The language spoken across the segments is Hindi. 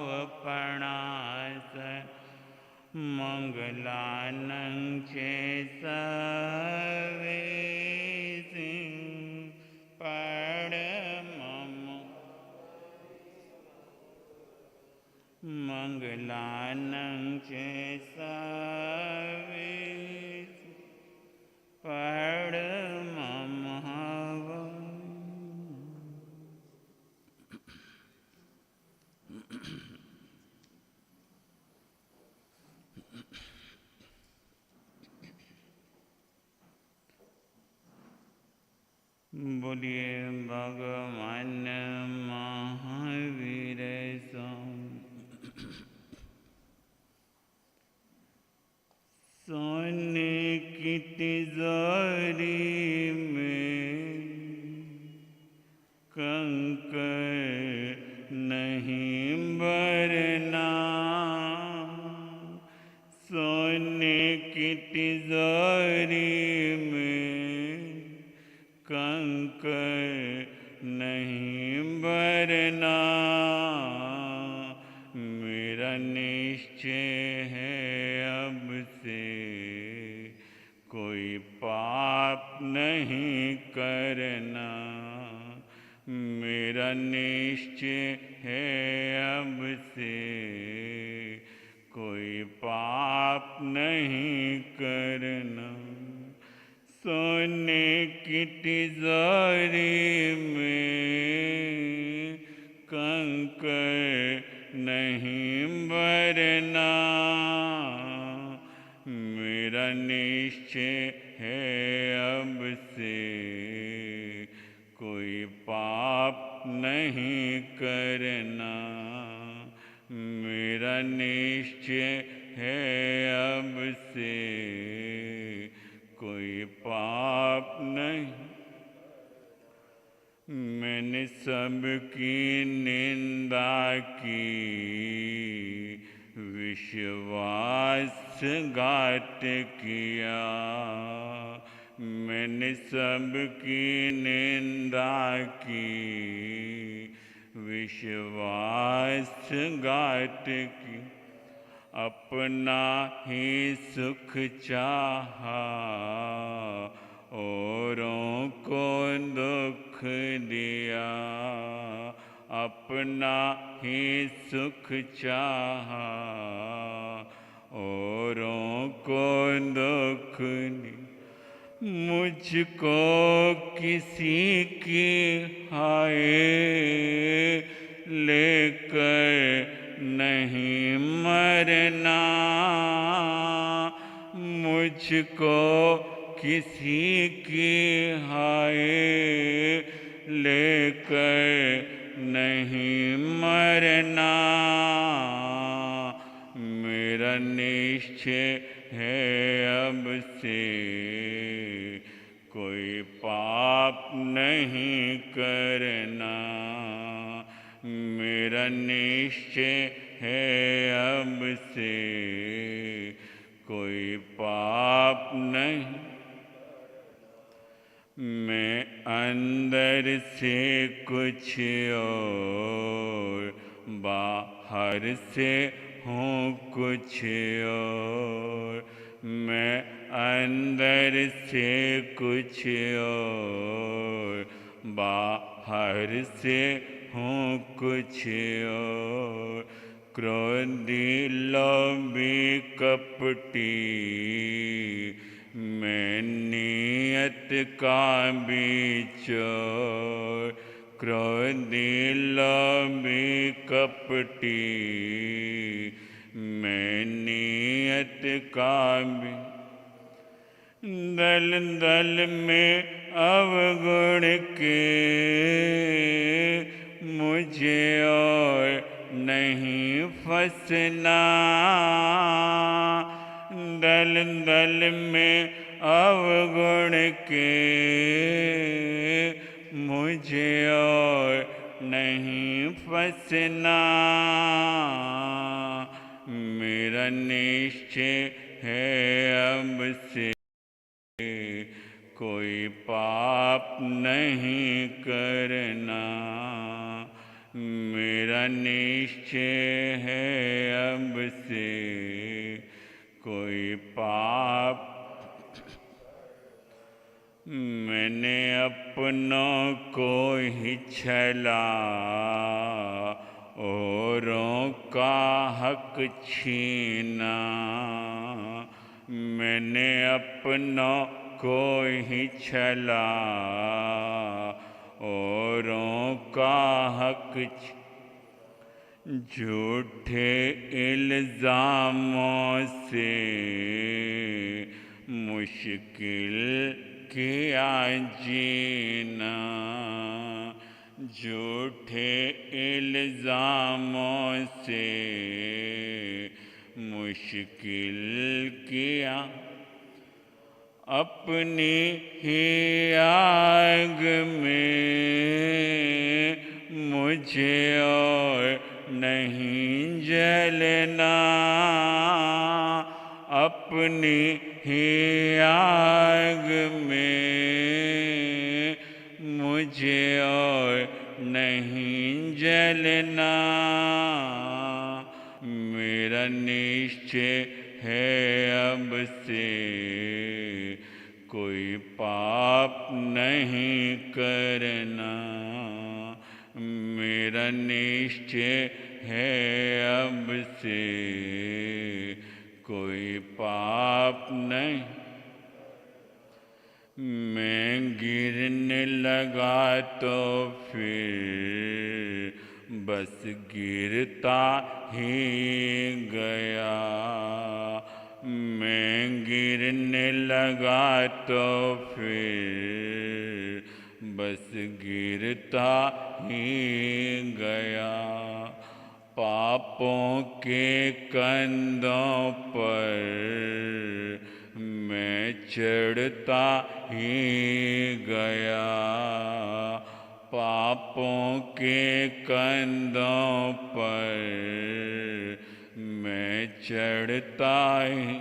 भावपणास मंगलानं चेसवेसि परमं मंगलानं चेसवेसि परमं बोलिए भगवान महावीर सोने की तिजोरी में कंकर नहीं भरना, सोने की तिजोरी में कंकर नहीं भरना। मेरा निश्चय है अब से कोई पाप नहीं करना, मेरा निश्चय है अब से कोई पाप नहीं करना। सोने की तिजोरी में कंकर नहीं भरना, मेरा निश्चय है अब से कोई पाप नहीं करना, मेरा निश्चय है अब से कोई पाप नहीं। मैंने सबकी निंदा की, विश्वासघात किया, मैंने सबकी निंदा की, विश्वासघात की, अपना ही सुख चाहा, औरों को दुख दिया, अपना ही सुख चाहा, औरों को दुख दिया। मुझको किसी की हाय लेकर नहीं मरना, मुझको किसी की हाय लेकर नहीं मरना, मेरा निश्चय है अब से कोई पाप नहीं करना, मेरा निश्चय है अब से कोई पाप नहीं। मैं अंदर से कुछ और, बाहर से हूँ कुछ और, मैं अंदर से कुछ और, बाहर से हूँ कुछ और। क्रोधी लोभी कपटी मैं नियत का बिचौर, क्रोधी लोभी कपटी मैं नियत का दल दल में अवगुण के मुझे और नहीं फंसना, दल दल में अवगुण के मुझे और नहीं फंसना, मेरा निश्चय है अब से कोई पाप नहीं करना, मेरा मेरा निश्चय है अब से कोई पाप मैंने अपनों को ही छला औरों का हक छीना। मैंने अपनों को ही छला औरों का हक झूठे इल्ज़ामों से मुश्किल किया जीना। झूठे इल्ज़ामों से मुश्किल किया अपनी ही आग में मुझे और नहीं जलना। अपनी ही आग में मुझे और नहीं जलना। मेरा निश्चय है अब से कोई पाप नहीं करना। मेरा निश्चय है अब से कोई पाप नहीं। मैं गिरने लगा तो फिर बस गिरता ही गया। मैं गिरने लगा तो फिर बस गिरता ही गया। पापों के कंधों पर मैं चढ़ता ही गया। पापों के कंधों पर मैं चढ़ता ही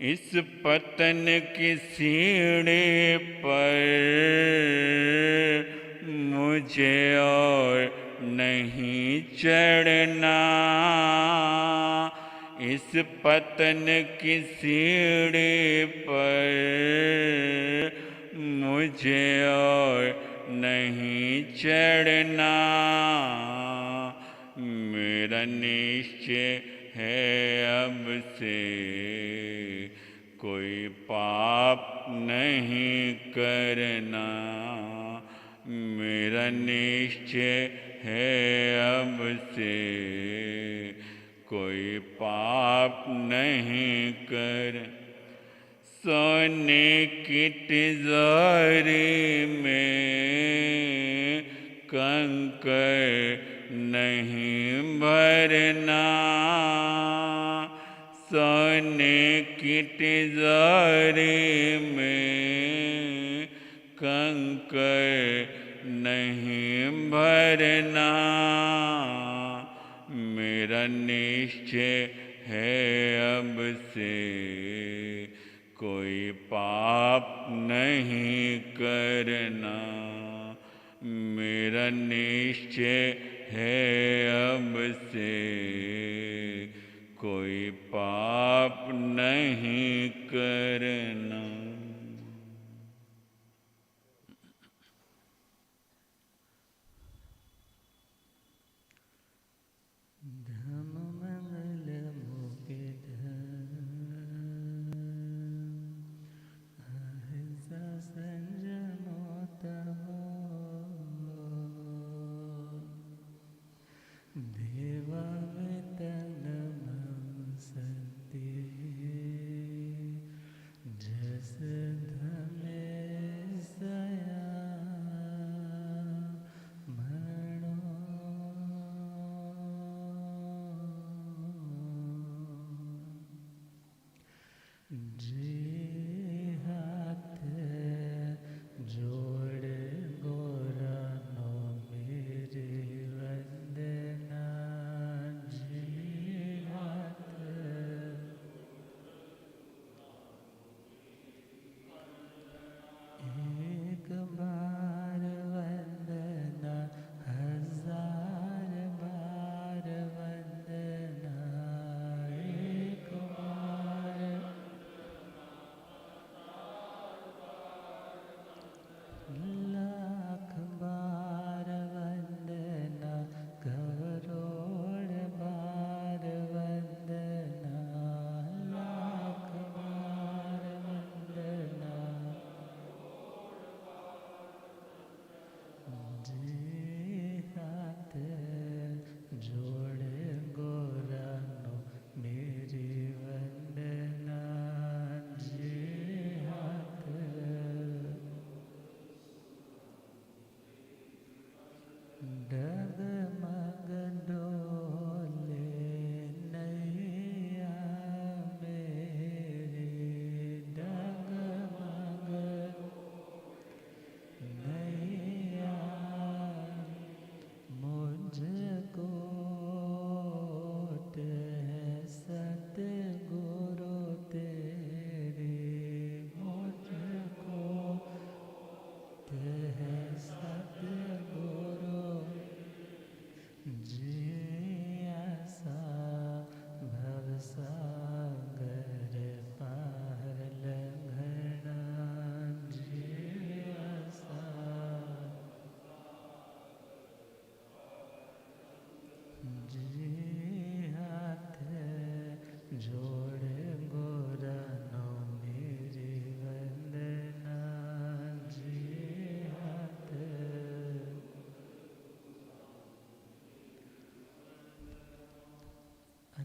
इस पतन की सीढ़ी पर मुझे और नहीं चढ़ना। इस पतन की सीढ़ी पर मुझे और नहीं चढ़ना। मेरा निश्चय है अब से कोई पाप नहीं करना। मेरा निश्चय है अब से कोई पाप नहीं कर। सोने की तिजोरी में कंकर नहीं भरना। सोने की तिजोरी में कंकर नहीं भरना। मेरा निश्चय है अब से कोई पाप नहीं करना। मेरा निश्चय है अब से कोई पाप नहीं करना।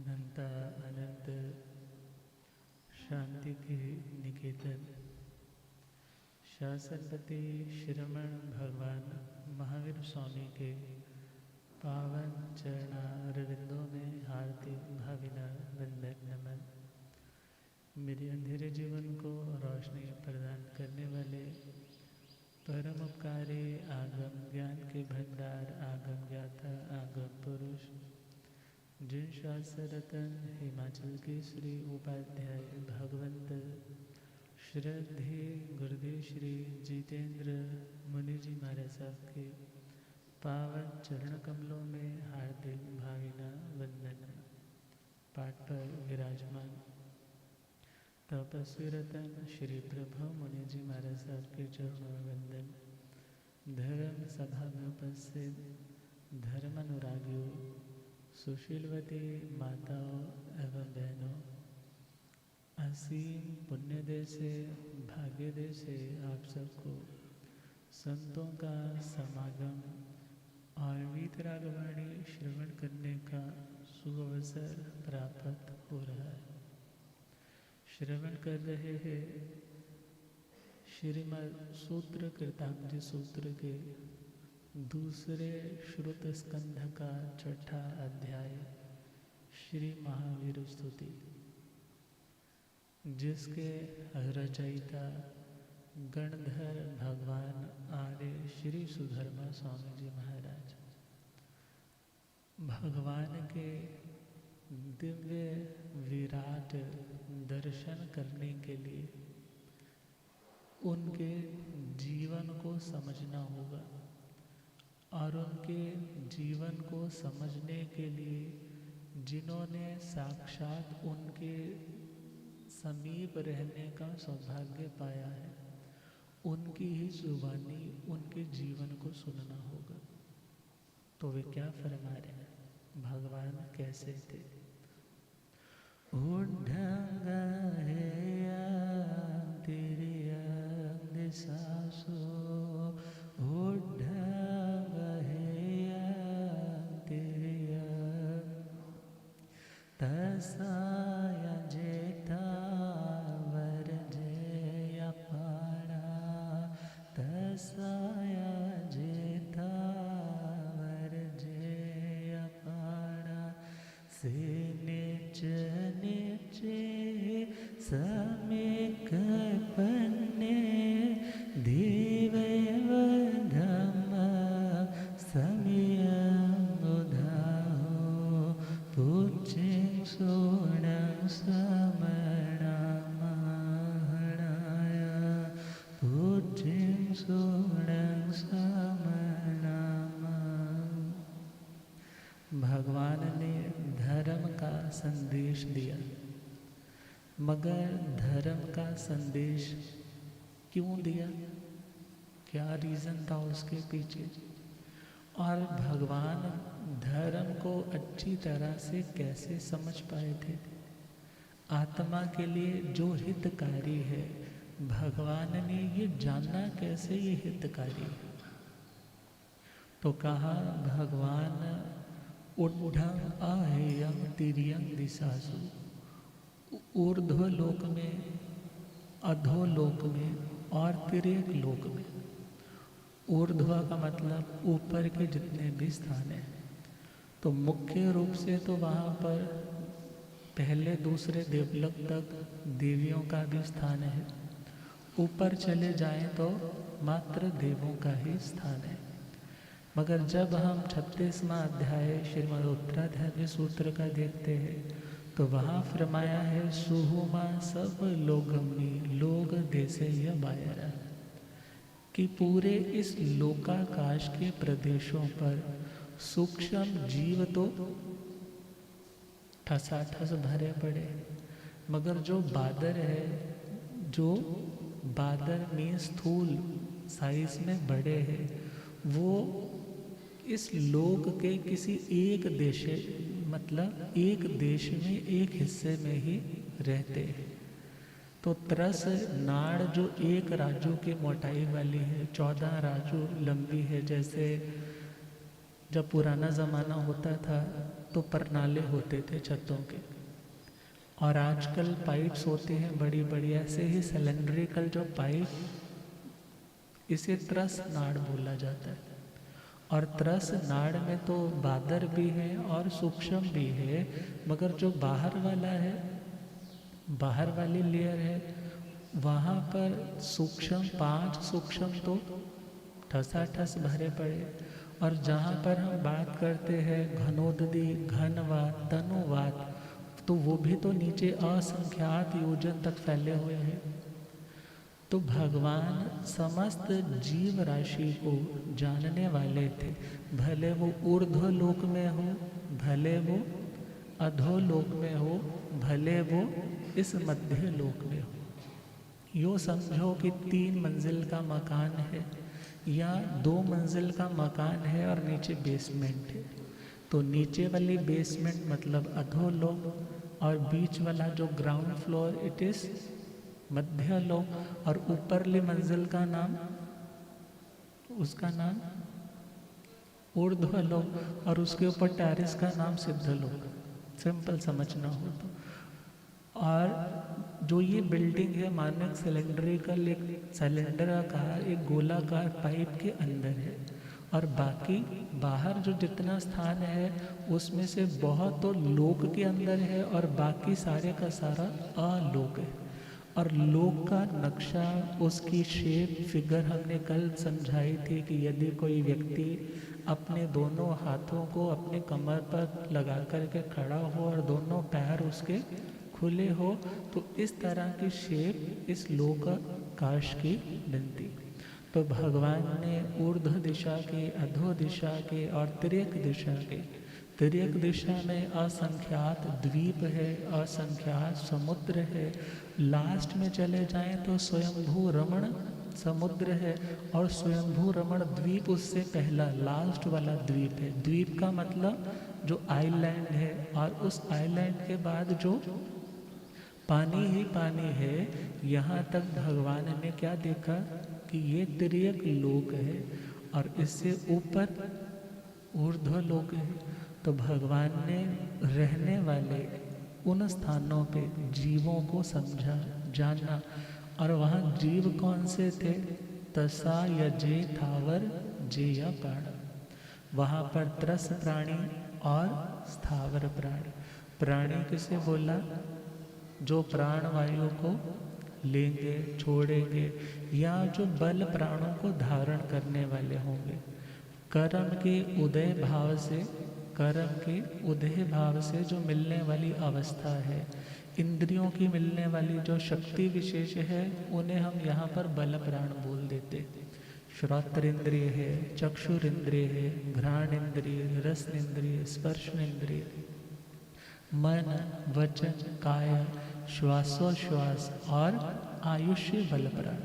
अनंता अनंत शांति के निकेतन शासनपति श्रमण भगवान महावीर स्वामी के पावन चरणारविंदों में हार्दिक भावना वंदन नमन। मेरे अंधेरे जीवन को रोशनी प्रदान करने वाले परम उपकारी आगम ज्ञान के भंडार आगम ज्ञाता आगम पुरुष जिन शास्त्र रतन हिमाचल के श्री उपाध्याय भगवंत श्रद्धे गुरुदेव श्री जितेंद्र मुनि जी महाराज साहब के पावन चरण कमलों में हार्दिक भावना वंदन। पाठ पर विराजमान तपस्वी रतन श्री प्रभु मुनि जी महाराज साहब के चरणों में वंदन। धर्म सभा में उपस्थित धर्म अनुरागियों, सुशीलवती माताओं एवं बहनों, असीम पुण्य देश से भाग्य देश से आप सबको संतों का समागम और वीतरागवाणी श्रवण करने का सुअवसर प्राप्त हो रहा है। श्रवण कर रहे हैं श्रीमद् सूत्र कृतांजलि सूत्र के दूसरे श्रुत स्कंध का छठा अध्याय श्री महावीर स्तुति, जिसके रचयिता गणधर भगवान आर्य श्री सुधर्मा स्वामी जी महाराज भगवान के दिव्य विराट दर्शन करने के लिए उनके जीवन को समझना होगा और उनके जीवन को समझने के लिए जिन्होंने साक्षात उनके समीप रहने का सौभाग्य पाया है, उनकी ही जुबानी उनके जीवन को सुनना होगा। तो वे क्या फरमा रहे हैं, भगवान कैसे थे। उढ़ंगा है तेरी अंधसासो, उढ़ंगा है तेरी तसाया जेता वर जया पाड़ा, तसाया जेता वर जया पाड़ा, से नीचे समेक पन्ने देवैव धम्म समियं उधाहो, पूज्यं सोणं समणा महणाय, पूज्यं सोणं समणा। भगवान ने धर्म का संदेश दिया, मगर धर्म का संदेश क्यों दिया, क्या रीज़न था उसके पीछे, और भगवान धर्म को अच्छी तरह से कैसे समझ पाए थे। आत्मा के लिए जो हितकारी है, भगवान ने ये जाना कैसे ये हितकारी है। तो कहा भगवान ऊर्ध्वं आहेयं तिर्यं दिशासु, ऊर्ध्व लोक में, अधोलोक में और तिर्यक लोक में। ऊर्ध्व का मतलब ऊपर के जितने भी स्थान हैं, तो मुख्य रूप से तो वहाँ पर पहले दूसरे देवलोक तक देवियों का भी स्थान है। ऊपर चले जाएं तो मात्र देवों का ही स्थान है। मगर जब हम 36वां अध्याय श्रीमद् उत्तराध्याय सूत्र का देखते हैं तो वहाँ फरमाया है सुहुमा सब लोगमनी लोग देसे यह बायरा, कि पूरे इस लोकाकाश के प्रदेशों पर सूक्ष्म जीव तो ठसाठस भरे पड़े, मगर जो बादर है, जो बादर में स्थूल साइज में बड़े हैं, वो इस लोक के किसी एक देश, मतलब एक देश में एक हिस्से में ही रहते हैं। तो 13 नाड़ जो एक राजू की मोटाई वाली है, 14 राजू लंबी है, जैसे जब पुराना ज़माना होता था तो परनाले होते थे छतों के, और आजकल पाइप्स होती हैं बड़ी बड़ी। ऐसे ही सिलेंड्रिकल जो पाइप, इसे त्रस नाड़ बोला जाता है। और त्रस नाड़ में तो बादर भी है और सूक्ष्म भी है, मगर जो बाहर वाला है, बाहर वाली लेयर है, वहाँ पर सूक्ष्म 5 सूक्ष्म तो ठसाठस भरे पड़े। और जहाँ पर हम बात करते हैं घनोदधि, घनवात, तनुवात, तो वो भी तो नीचे असंख्यात योजन तक फैले हुए हैं। तो भगवान समस्त जीव राशि को जानने वाले थे, भले वो ऊर्ध्व लोक में हो, भले वो अधोलोक में हो, भले वो इस मध्य लोक में हो। यो समझो कि 3 मंजिल का मकान है या 2 मंजिल का मकान है और नीचे बेसमेंट है। तो नीचे वाली बेसमेंट मतलब अधोलोक, और बीच वाला जो ग्राउंड फ्लोर इट इज मध्य लोक, और ऊपरली मंजिल का नाम, उसका नाम ऊर्ध्व लोक, और उसके ऊपर टेरेस का नाम सिद्ध लोक। सिंपल समझना हो तो। और जो ये बिल्डिंग है मानो एक सिलेंड्रिकल, एक सिलेंडराकार, एक गोलाकार पाइप के अंदर है, और बाकी बाहर जो जितना स्थान है उसमें से बहुत तो लोक के अंदर है और बाकी सारे का सारा अलोक है। और लोक का नक्शा, उसकी शेप, फिगर हमने कल समझाई थी कि यदि कोई व्यक्ति अपने दोनों हाथों को अपने कमर पर लगा कर के खड़ा हो और दोनों पैर उसके खुले हो, तो इस तरह की शेप इस लोक काश की बनती। तो भगवान ने ऊर्ध्व दिशा के, अधो दिशा के और तिर्यक दिशा के, तिर्यक दिशा में असंख्यात द्वीप है, असंख्यात समुद्र है। लास्ट में चले जाएं तो स्वयंभू रमण समुद्र है, और स्वयंभू रमण द्वीप उससे पहला लास्ट वाला द्वीप है। द्वीप का मतलब जो आइलैंड है, और उस आइलैंड के बाद जो पानी ही पानी है। यहाँ तक भगवान ने क्या देखा कि ये तिर्यक लोक है और इससे ऊपर ऊर्ध्व लोक है। तो भगवान ने रहने वाले उन स्थानों पे जीवों को समझा, जाना, और वहाँ जीव कौन से थे? तसा यजे थावर जेया प्राण। वहाँ पर त्रस प्राणी और स्थावर प्राणी। प्राणी किसे बोला? जो प्राण वायु को लेंगे, छोड़ेंगे, या जो बल प्राणों को धारण करने वाले होंगे। कर्म के उदय भाव से, कर्म के उदय भाव से जो मिलने वाली अवस्था है, इंद्रियों की मिलने वाली जो शक्ति विशेष है, उन्हें हम यहाँ पर बल प्राण बोल देते। श्रोत्र इंद्रिय है, चक्षुर इंद्रिय है, घ्राण इंद्रिय, रस इंद्रिय, स्पर्श इंद्रिय, मन, वचन, काया, श्वासोश्वास और आयुष्य बल प्राण।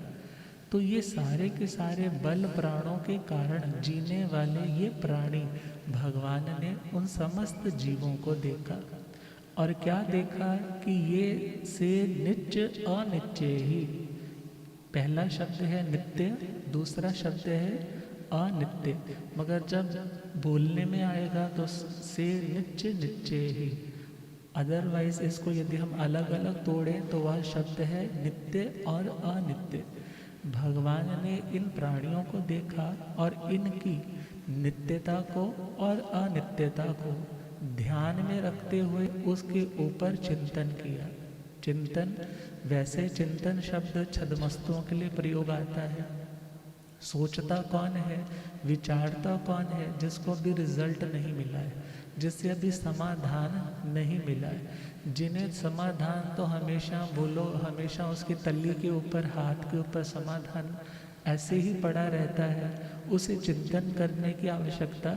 तो ये सारे के सारे बल प्राणों के कारण जीने वाले ये प्राणी, भगवान ने उन समस्त जीवों को देखा और क्या देखा कि ये से नित्य अनित्य ही। पहला शब्द है नित्य, दूसरा शब्द है अनित्य, मगर जब बोलने में आएगा तो से नित्य नित्य ही। अदरवाइज इसको यदि हम अलग अलग तोड़ें तो वह शब्द है नित्य और अनित्य। भगवान ने इन प्राणियों को देखा और इनकी नित्यता को और अनित्यता को ध्यान में रखते हुए उसके ऊपर चिंतन किया। चिंतन, वैसे चिंतन शब्द छद्मस्तों के लिए प्रयोग आता है। सोचता कौन है, विचारता कौन है? जिसको अभी रिजल्ट नहीं मिला है, जिससे अभी समाधान नहीं मिला है। जिन्हें समाधान तो हमेशा बोलो, हमेशा उसकी तल्ली के ऊपर, हाथ के ऊपर समाधान ऐसे ही पड़ा रहता है, उसे चिंतन करने की आवश्यकता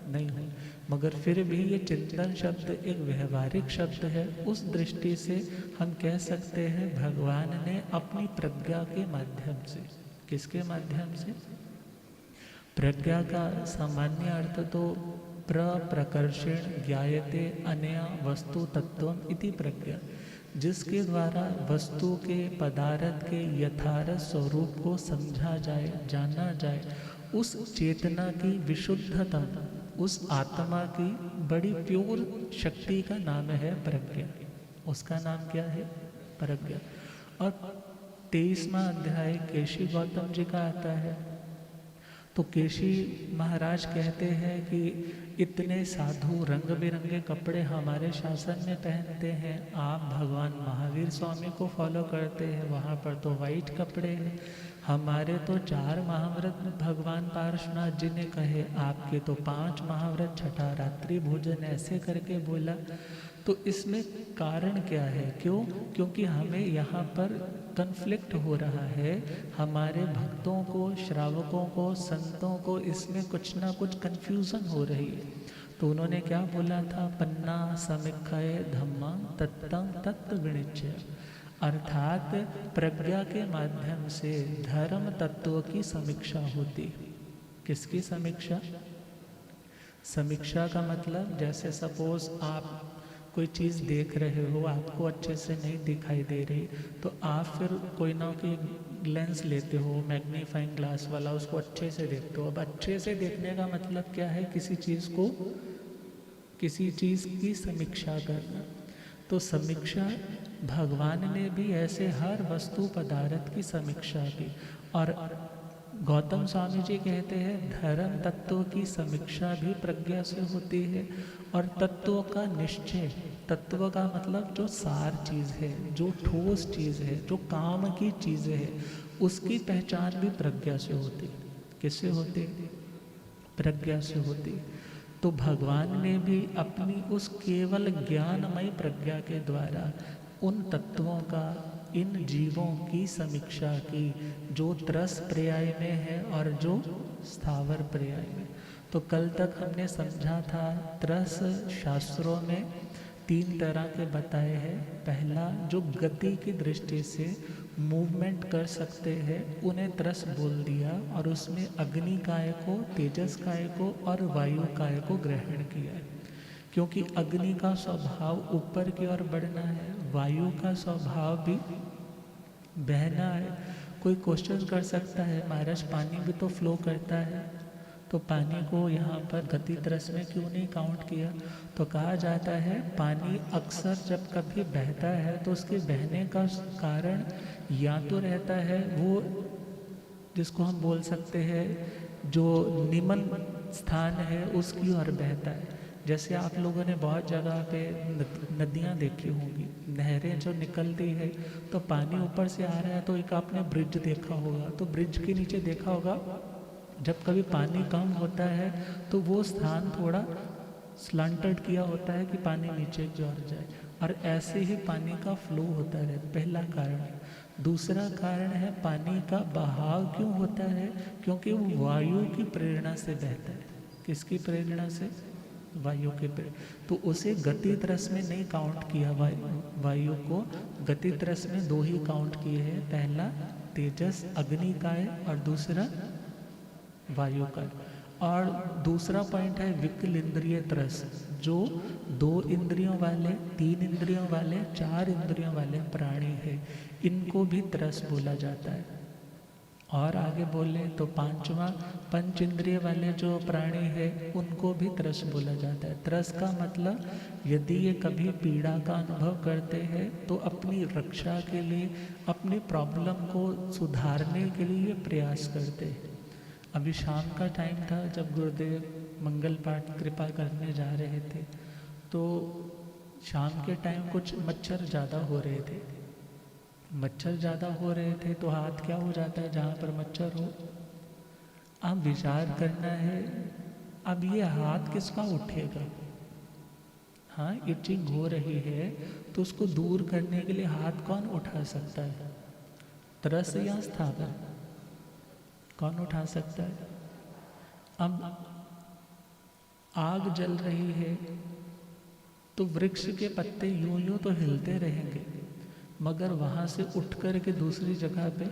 नहीं है। मगर फिर भी ये चिंतन शब्द एक व्यवहारिक शब्द है। उस दृष्टि से हम कह सकते हैं भगवान ने अपनी प्रज्ञा के माध्यम से, किसके माध्यम से? प्रज्ञा का सामान्य अर्थ तो प्रकर्षेण ज्ञायते अनया वस्तु तत्वम इति प्रज्ञा, जिसके द्वारा वस्तु के, पदार्थ के यथार्थ स्वरूप को समझा जाए, जाना जाए। उस चेतना की विशुद्धता उस आत्मा की बड़ी प्योर शक्ति का नाम है प्रज्ञा। उसका नाम क्या है? प्रज्ञा। और 23वां अध्याय केशी गौतम जी का आता है। तो केशी महाराज कहते हैं कि इतने साधु रंग बिरंगे कपड़े हमारे शासन में पहनते हैं, आप भगवान महावीर स्वामी को फॉलो करते हैं, वहाँ पर तो वाइट कपड़े हैं। हमारे तो 4 महाव्रत भगवान पार्श्वनाथ जी ने कहे, आपके तो 5 महाव्रत, छठा रात्रि भोजन, ऐसे करके बोला। तो इसमें कारण क्या है? क्यों? क्योंकि हमें यहाँ पर कन्फ्लिक्ट हो रहा है। हमारे भक्तों को, श्रावकों को, संतों को इसमें कुछ ना कुछ कन्फ्यूज़न हो रही है। तो उन्होंने क्या बोला था? पन्ना समीक्षाए धम्मा तत्तं तत्व विनिश्चय, अर्थात प्रज्ञा के माध्यम से धर्म तत्व की समीक्षा होती। किसकी समीक्षा? समीक्षा का मतलब जैसे सपोज आप कोई चीज़ देख रहे हो, आपको अच्छे से नहीं दिखाई दे रही, तो आप फिर कोई ना कोई लेंस लेते हो, मैग्नीफाइंग ग्लास वाला, उसको अच्छे से देखते हो। अब अच्छे से देखने का मतलब क्या है? किसी चीज़ को, किसी चीज़ की समीक्षा करना। तो समीक्षा भगवान ने भी ऐसे हर वस्तु पदार्थ की समीक्षा की। और गौतम स्वामी जी कहते हैं धर्म तत्वों की समीक्षा भी प्रज्ञा से होती है। और तत्वों का निश्चय, तत्व का मतलब जो सार चीज़ है, जो ठोस चीज़ है, जो काम की चीज़ें है, उसकी पहचान भी प्रज्ञा से होती। किससे होती? प्रज्ञा से होती। तो भगवान ने भी अपनी उस केवल ज्ञानमय प्रज्ञा के द्वारा उन तत्वों का, इन जीवों की समीक्षा की जो त्रस पर्याय में है और जो स्थावर पर्याय में। तो कल तक हमने समझा था त्रस शास्त्रों में 3 तरह के बताए हैं। पहला, जो गति की दृष्टि से मूवमेंट कर सकते हैं उन्हें त्रस बोल दिया, और उसमें अग्नि काय को, तेजस काय को और वायु काय को ग्रहण किया। क्योंकि अग्नि का स्वभाव ऊपर की ओर बढ़ना है, वायु का स्वभाव भी बहना है। कोई क्वेश्चन कर सकता है, महाराज पानी भी तो फ्लो करता है, तो पानी को यहाँ पर गति त्रस में क्यों नहीं काउंट किया? तो कहा जाता है पानी अक्सर जब कभी बहता है तो उसके बहने का कारण या तो रहता है वो, जिसको हम बोल सकते हैं जो निम्न स्थान है उसकी ओर बहता है। जैसे आप लोगों ने बहुत जगह पे नदियाँ देखी होंगी, नहरें जो निकलती है तो पानी ऊपर से आ रहा है, तो एक आपने ब्रिज देखा होगा, तो ब्रिज के नीचे देखा होगा जब कभी पानी कम होता है तो वो स्थान थोड़ा स्लांटेड किया होता है कि पानी नीचे की ओर जाए, और ऐसे ही पानी का फ्लो होता है। पहला कारण। दूसरा कारण है पानी का बहाव क्यों होता है? क्योंकि वो वायु की प्रेरणा से बहता है। किसकी प्रेरणा से? वायु के प्रेरणा। तो उसे गति त्रस में नहीं काउंट किया, वायु को गति त्रस में 2 ही काउंट किए हैं। पहला तेजस अग्नि का है और दूसरा वायु का। और दूसरा पॉइंट है विकल इंद्रिय त्रस, जो 2 इंद्रियों वाले, 3 इंद्रियों वाले, 4 इंद्रियों वाले प्राणी है, इनको भी त्रस बोला जाता है। और आगे बोले तो 5वां पंच इंद्रिय वाले जो प्राणी है उनको भी त्रस बोला जाता है। त्रस का मतलब यदि ये कभी पीड़ा का अनुभव करते हैं तो अपनी रक्षा के लिए, अपनी प्रॉब्लम को सुधारने के लिए प्रयास करते हैं। अभी शाम का टाइम था जब गुरुदेव मंगल पाठ कृपा करने जा रहे थे, तो शाम के टाइम कुछ मच्छर ज़्यादा हो रहे थे। मच्छर ज़्यादा हो रहे थे तो हाथ क्या हो जाता है जहाँ पर मच्छर हो? अब विचार करना है, अब ये हाथ किसका उठेगा? हाँ, इचिंग हो रही है तो उसको दूर करने के लिए हाथ कौन उठा सकता है? त्रस या स्थावर? कौन उठा सकता है? अब आग जल रही है तो वृक्ष के पत्ते यूं यूं तो हिलते रहेंगे, मगर वहाँ से उठ कर के दूसरी जगह पे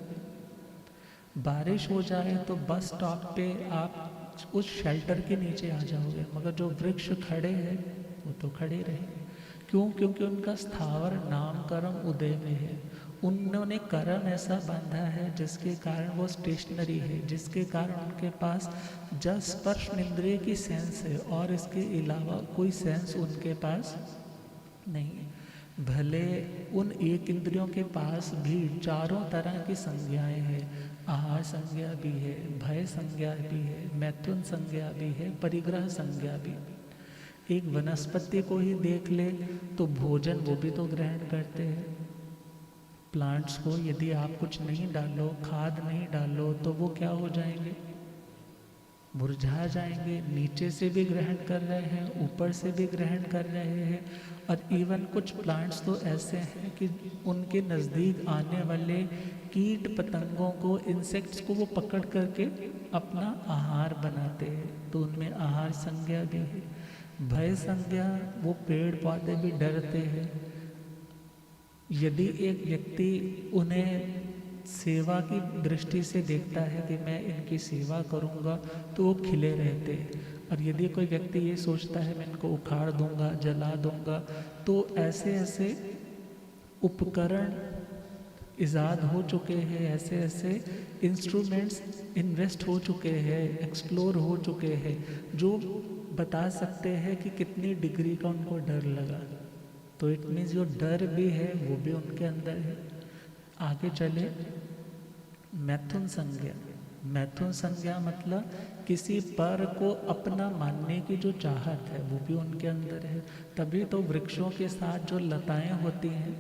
बारिश हो जाए तो बस स्टॉप पे आप उस शेल्टर के नीचे आ जाओगे, मगर जो वृक्ष खड़े हैं वो तो खड़े रहेंगे। क्यों? क्योंकि उनका स्थावर नामकरण उदय में है, उन्होंने कर्म ऐसा बांधा है जिसके कारण वो स्टेशनरी है, जिसके कारण उनके पास जस्ट स्पर्श इंद्रिय की सेंस है और इसके अलावा कोई सेंस उनके पास नहीं है। भले उन एक इंद्रियों के पास भी चारों तरह की संज्ञाएं हैं, आहार संज्ञा भी है, भय संज्ञा भी है, मैथुन संज्ञा भी है, परिग्रह संज्ञा भी। एक वनस्पति को ही देख ले तो भोजन वो भी तो ग्रहण करते हैं। प्लांट्स को यदि आप कुछ नहीं डालो, खाद नहीं डालो, तो वो क्या हो जाएंगे? मुरझा जाएंगे। नीचे से भी ग्रहण कर रहे हैं, ऊपर से भी ग्रहण कर रहे हैं। और इवन कुछ प्लांट्स तो ऐसे हैं कि उनके नज़दीक आने वाले कीट पतंगों को, इंसेक्ट्स को वो पकड़ करके अपना आहार बनाते हैं। तो उनमें आहार संज्ञा भी है। भय संज्ञा, वो पेड़ पौधे भी डरते हैं। यदि एक व्यक्ति उन्हें सेवा की दृष्टि से देखता है कि मैं इनकी सेवा करूंगा, तो वो खिले रहते हैं। और यदि कोई व्यक्ति ये सोचता है मैं इनको उखाड़ दूंगा, जला दूंगा, तो ऐसे ऐसे उपकरण इजाद हो चुके हैं, ऐसे ऐसे इंस्ट्रूमेंट्स इन्वेस्ट हो चुके हैं, एक्सप्लोर हो चुके हैं, जो बता सकते हैं कि कितनी डिग्री का उनको डर लगा। तो इट मीन्स जो डर भी है वो भी उनके अंदर है। आगे चले, मैथुन संज्ञा। मैथुन संज्ञा मतलब किसी पर को अपना मानने की जो चाहत है वो भी उनके अंदर है। तभी तो वृक्षों के साथ जो लताएं होती हैं,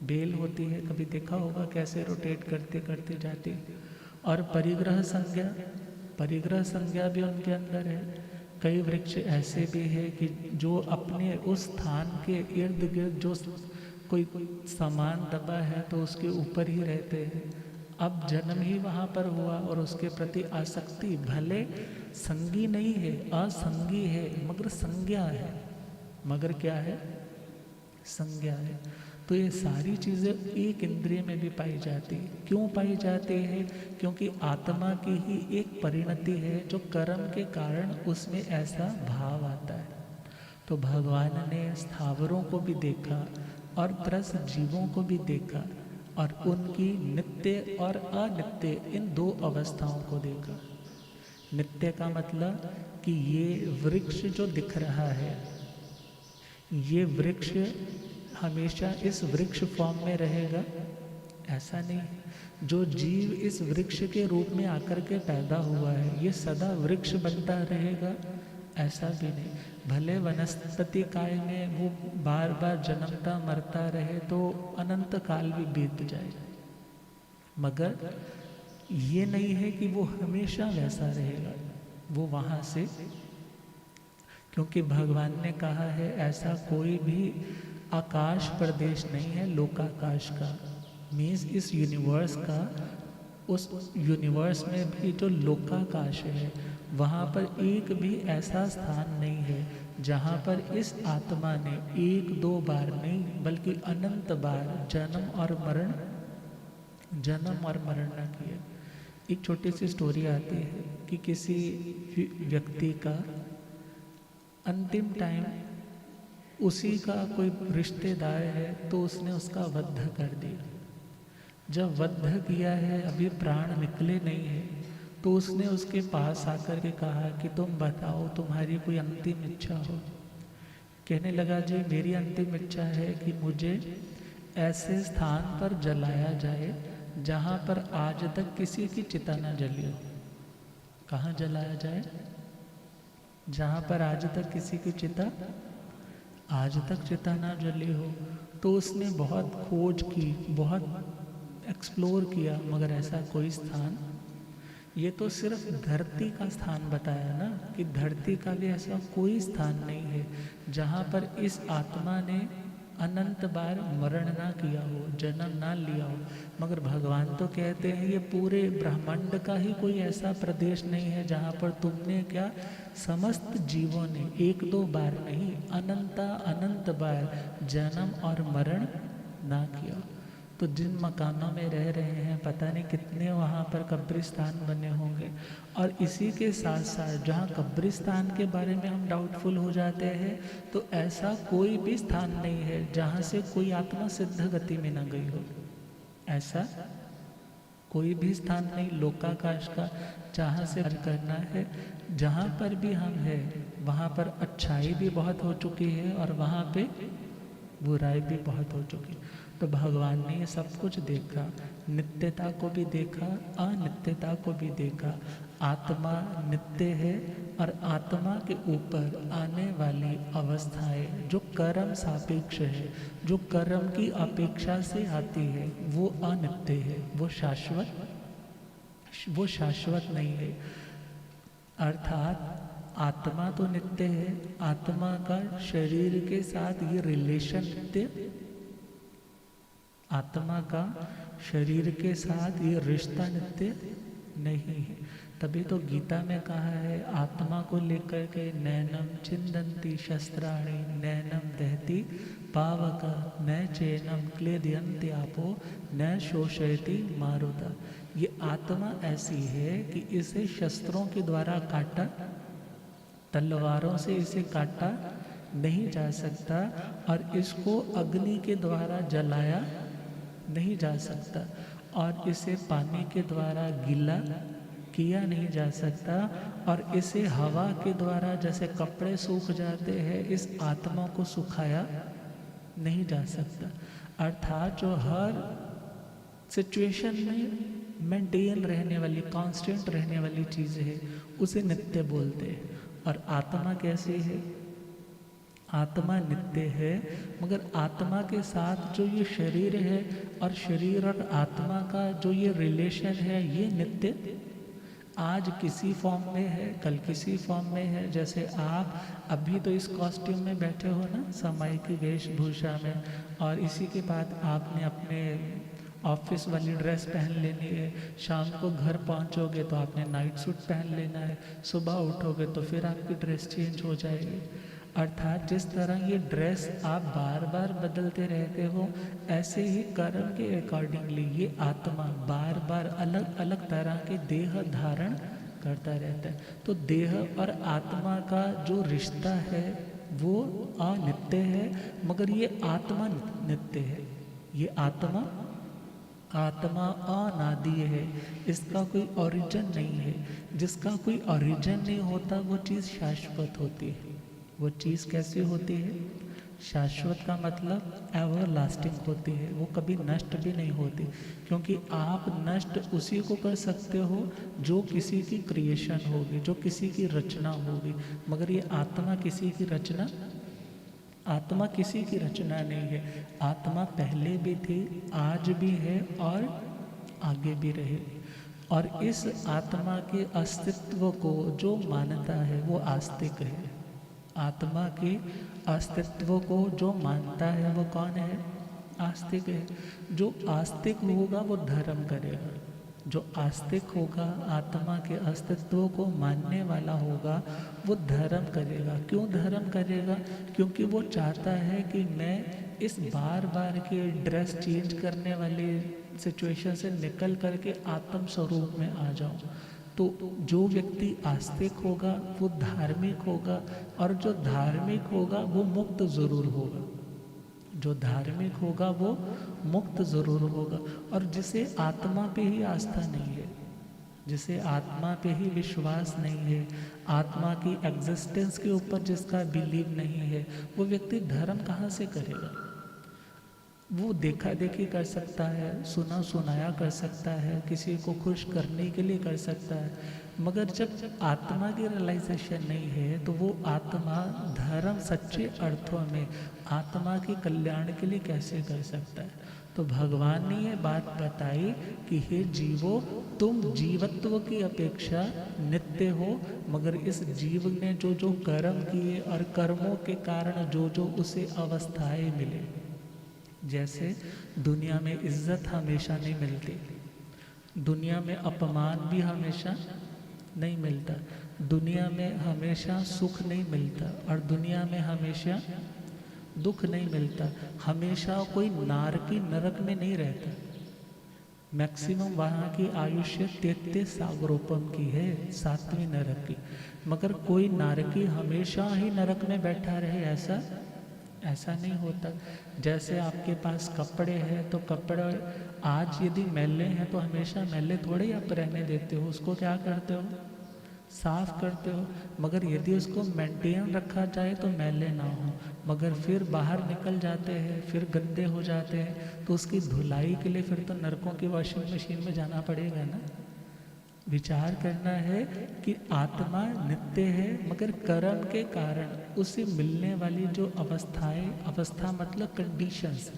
बेल होती है, कभी देखा होगा कैसे रोटेट करते करते जाती है। और परिग्रह संज्ञा, परिग्रह संज्ञा भी उनके अंदर है। कई वृक्ष ऐसे भी हैं कि जो अपने उस स्थान के इर्द गिर्द जो कोई सामान दबा है तो उसके ऊपर ही रहते हैं। अब जन्म ही वहाँ पर हुआ और उसके प्रति आसक्ति, भले संगी नहीं है, असंगी है, मगर संज्ञा है। मगर क्या है? संज्ञा है। तो ये सारी चीज़ें एक इंद्रिय में भी पाई जाती है। क्यों पाई जाती है? क्योंकि आत्मा की ही एक परिणति है जो कर्म के कारण उसमें ऐसा भाव आता है। तो भगवान ने स्थावरों को भी देखा और प्लस जीवों को भी देखा और उनकी नित्य और अनित्य इन दो अवस्थाओं को देखा। नित्य का मतलब कि ये वृक्ष जो दिख रहा है, ये वृक्ष हमेशा इस वृक्ष फॉर्म में रहेगा, ऐसा नहीं। जो जीव इस वृक्ष के रूप में आकर के पैदा हुआ है, ये सदा वृक्ष बनता रहेगा, ऐसा भी नहीं। भले वनस्पति काय में वो बार बार जन्मता मरता रहे तो अनंत काल भी बीत जाए, मगर ये नहीं है कि वो हमेशा वैसा रहेगा, वो वहाँ से, क्योंकि भगवान ने कहा है ऐसा कोई भी आकाश प्रदेश नहीं है लोकाकाश का। मीन्स इस यूनिवर्स का, उस यूनिवर्स में भी जो लोकाकाश है वहाँ पर एक भी ऐसा स्थान नहीं है जहाँ पर इस आत्मा ने एक दो बार नहीं बल्कि अनंत बार जन्म और मरण न किया। एक छोटी सी स्टोरी आती है कि किसी व्यक्ति का अंतिम टाइम, उसी का कोई रिश्तेदार है तो उसने उसका वध कर दिया। जब वध किया है, अभी प्राण निकले नहीं है, तो उसने उसके पास आकर के कहा कि तुम बताओ तुम्हारी कोई अंतिम इच्छा हो। कहने लगा जी मेरी अंतिम इच्छा है कि मुझे ऐसे स्थान पर जलाया जाए जहाँ पर आज तक किसी की चिता न जली हो। कहाँ जलाया जाए? जहाँ पर आज तक किसी की चिता ना जली हो। तो उसने बहुत खोज की, बहुत एक्सप्लोर किया, मगर ऐसा कोई स्थान, ये तो सिर्फ धरती का स्थान बताया ना, कि धरती का भी ऐसा कोई स्थान नहीं है जहाँ पर इस आत्मा ने अनंत बार मरण ना किया हो, जन्म ना लिया हो। मगर भगवान तो कहते हैं ये पूरे ब्रह्मांड का ही कोई ऐसा प्रदेश नहीं है जहाँ पर तुमने क्या, समस्त जीवों ने एक दो बार नहीं अनंत बार जन्म और मरण ना किया। तो जिन मकानों में रह रहे हैं पता नहीं कितने वहाँ पर कब्रिस्तान बने होंगे। और इसी के साथ साथ जहाँ कब्रिस्तान के बारे में हम डाउटफुल हो जाते हैं, तो ऐसा कोई भी स्थान नहीं है जहाँ से कोई आत्मा सिद्ध गति में ना गई हो। ऐसा कोई भी स्थान नहीं लोकाकाश का जहाँ से करना है। जहाँ पर भी हम हैं वहाँ पर अच्छाई भी बहुत हो चुकी है और वहाँ पे बुराई भी बहुत हो चुकी है। तो भगवान ने ये सब कुछ देखा, नित्यता को भी देखा, अनित्यता को भी देखा। आत्मा नित्य है और आत्मा के ऊपर आने वाली अवस्थाएं जो कर्म सापेक्ष है, जो कर्म की अपेक्षा से आती है, वो अनित्य है, वो शाश्वत नहीं है। अर्थात आत्मा तो नित्य है, आत्मा का शरीर के साथ ये रिलेशन नित्य, आत्मा का शरीर के साथ ये रिश्ता नित्य नहीं है। तभी तो गीता में कहा है आत्मा को लेकर के नैनम छिंदंती शस्त्राणि नैनम दहती पावक न चैनम क्लेदयन्ति आपो न शोषयति मारुता। ये आत्मा ऐसी है कि इसे शस्त्रों के द्वारा काटा, तलवारों से इसे काटा नहीं जा सकता और इसको अग्नि के द्वारा जलाया नहीं जा सकता और इसे पानी के द्वारा गीला किया नहीं जा सकता और इसे हवा के द्वारा जैसे कपड़े सूख जाते हैं इस आत्मा को सुखाया नहीं जा सकता। अर्थात जो हर सिचुएशन में मेंटेन रहने वाली, कांस्टेंट रहने वाली चीज़ है उसे नित्य बोलते हैं। और आत्मा कैसी है? आत्मा नित्य है, मगर आत्मा के साथ जो ये शरीर है और शरीर और आत्मा का जो ये रिलेशन है ये नित्य, आज किसी फॉर्म में है कल किसी फॉर्म में है। जैसे आप अभी तो इस कॉस्ट्यूम में बैठे हो ना, समय की वेशभूषा में, और इसी के बाद आपने अपने ऑफिस वाली ड्रेस पहन लेनी है, शाम को घर पहुंचोगे तो आपने नाइट सूट पहन लेना है, सुबह उठोगे तो फिर आपकी ड्रेस चेंज हो जाएगी। अर्थात जिस तरह ये ड्रेस आप बार बार बदलते रहते हो, ऐसे ही कर्म के अकॉर्डिंगली ये आत्मा बार बार अलग अलग तरह के देह धारण करता रहता है। तो देह और आत्मा का जो रिश्ता है वो अनित्य है, मगर ये आत्मा नित्य है। ये आत्मा अनादि है, इसका कोई ओरिजिन नहीं है। जिसका कोई ओरिजिन नहीं होता वो चीज़ शाश्वत होती है। वो चीज़ कैसी होती है? शाश्वत का मतलब एवर लास्टिंग होती है, वो कभी नष्ट भी नहीं होती, क्योंकि आप नष्ट उसी को कर सकते हो जो किसी की क्रिएशन होगी, जो किसी की रचना होगी। मगर ये आत्मा किसी की रचना, आत्मा किसी की रचना नहीं है। आत्मा पहले भी थी, आज भी है और आगे भी रहेगी। और इस आत्मा के अस्तित्व को जो मानता है वो आस्तिक है। आत्मा के अस्तित्व को जो मानता है वो कौन है? आस्तिक है। जो आस्तिक होगा वो धर्म करेगा। जो आस्तिक होगा, आत्मा के अस्तित्व को मानने वाला होगा, वो धर्म करेगा। क्यों धर्म करेगा? क्योंकि वो चाहता है कि मैं इस बार बार के ड्रेस चेंज करने वाली सिचुएशन से निकल करके आत्म स्वरूप में आ जाऊं। तो जो व्यक्ति आस्तिक होगा वो धार्मिक होगा, और जो धार्मिक होगा वो मुक्त ज़रूर होगा। जो धार्मिक होगा वो मुक्त ज़रूर होगा। और जिसे आत्मा पे ही आस्था नहीं है, जिसे आत्मा पे ही विश्वास नहीं है, आत्मा की एग्जिस्टेंस के ऊपर जिसका बिलीव नहीं है, वो व्यक्ति धर्म कहाँ से करेगा? वो देखा देखी कर सकता है, सुना सुनाया कर सकता है, किसी को खुश करने के लिए कर सकता है, मगर जब आत्मा की रियलाइजेशन नहीं है तो वो आत्मा धर्म सच्चे अर्थों में आत्मा के कल्याण के लिए कैसे कर सकता है? तो भगवान ने ये बात बताई कि हे जीवो, तुम जीवत्व की अपेक्षा नित्य हो, मगर इस जीव ने जो जो कर्म किए और कर्मों के कारण जो जो उसे अवस्थाएं मिले, जैसे दुनिया में इज्जत हमेशा नहीं मिलती, दुनिया में अपमान भी हमेशा नहीं मिलता, दुनिया में हमेशा सुख नहीं मिलता, और दुनिया में हमेशा दुख नहीं मिलता। हमेशा कोई नारकी नरक में नहीं रहता। मैक्सिमम वहाँ की आयुष्य 33 सागरोपम की है, 7वीं नरक की। मगर कोई नारकी हमेशा ही नरक में बैठा रहे ऐसा नहीं होता। जैसे आपके पास कपड़े हैं तो कपड़े आज यदि मैले हैं तो हमेशा मैले थोड़े ही आप रहने देते हो, उसको क्या करते हो, साफ करते हो। मगर यदि उसको मेंटेन रखा जाए तो मैले ना हो, मगर फिर बाहर निकल जाते हैं, फिर गंदे हो जाते हैं, तो उसकी धुलाई के लिए फिर तो नरकों की वॉशिंग मशीन में जाना पड़ेगा ना। विचार करना है कि आत्मा नित्य है, मगर कर्म के कारण उसे मिलने वाली जो अवस्थाएं, अवस्था मतलब कंडीशंस,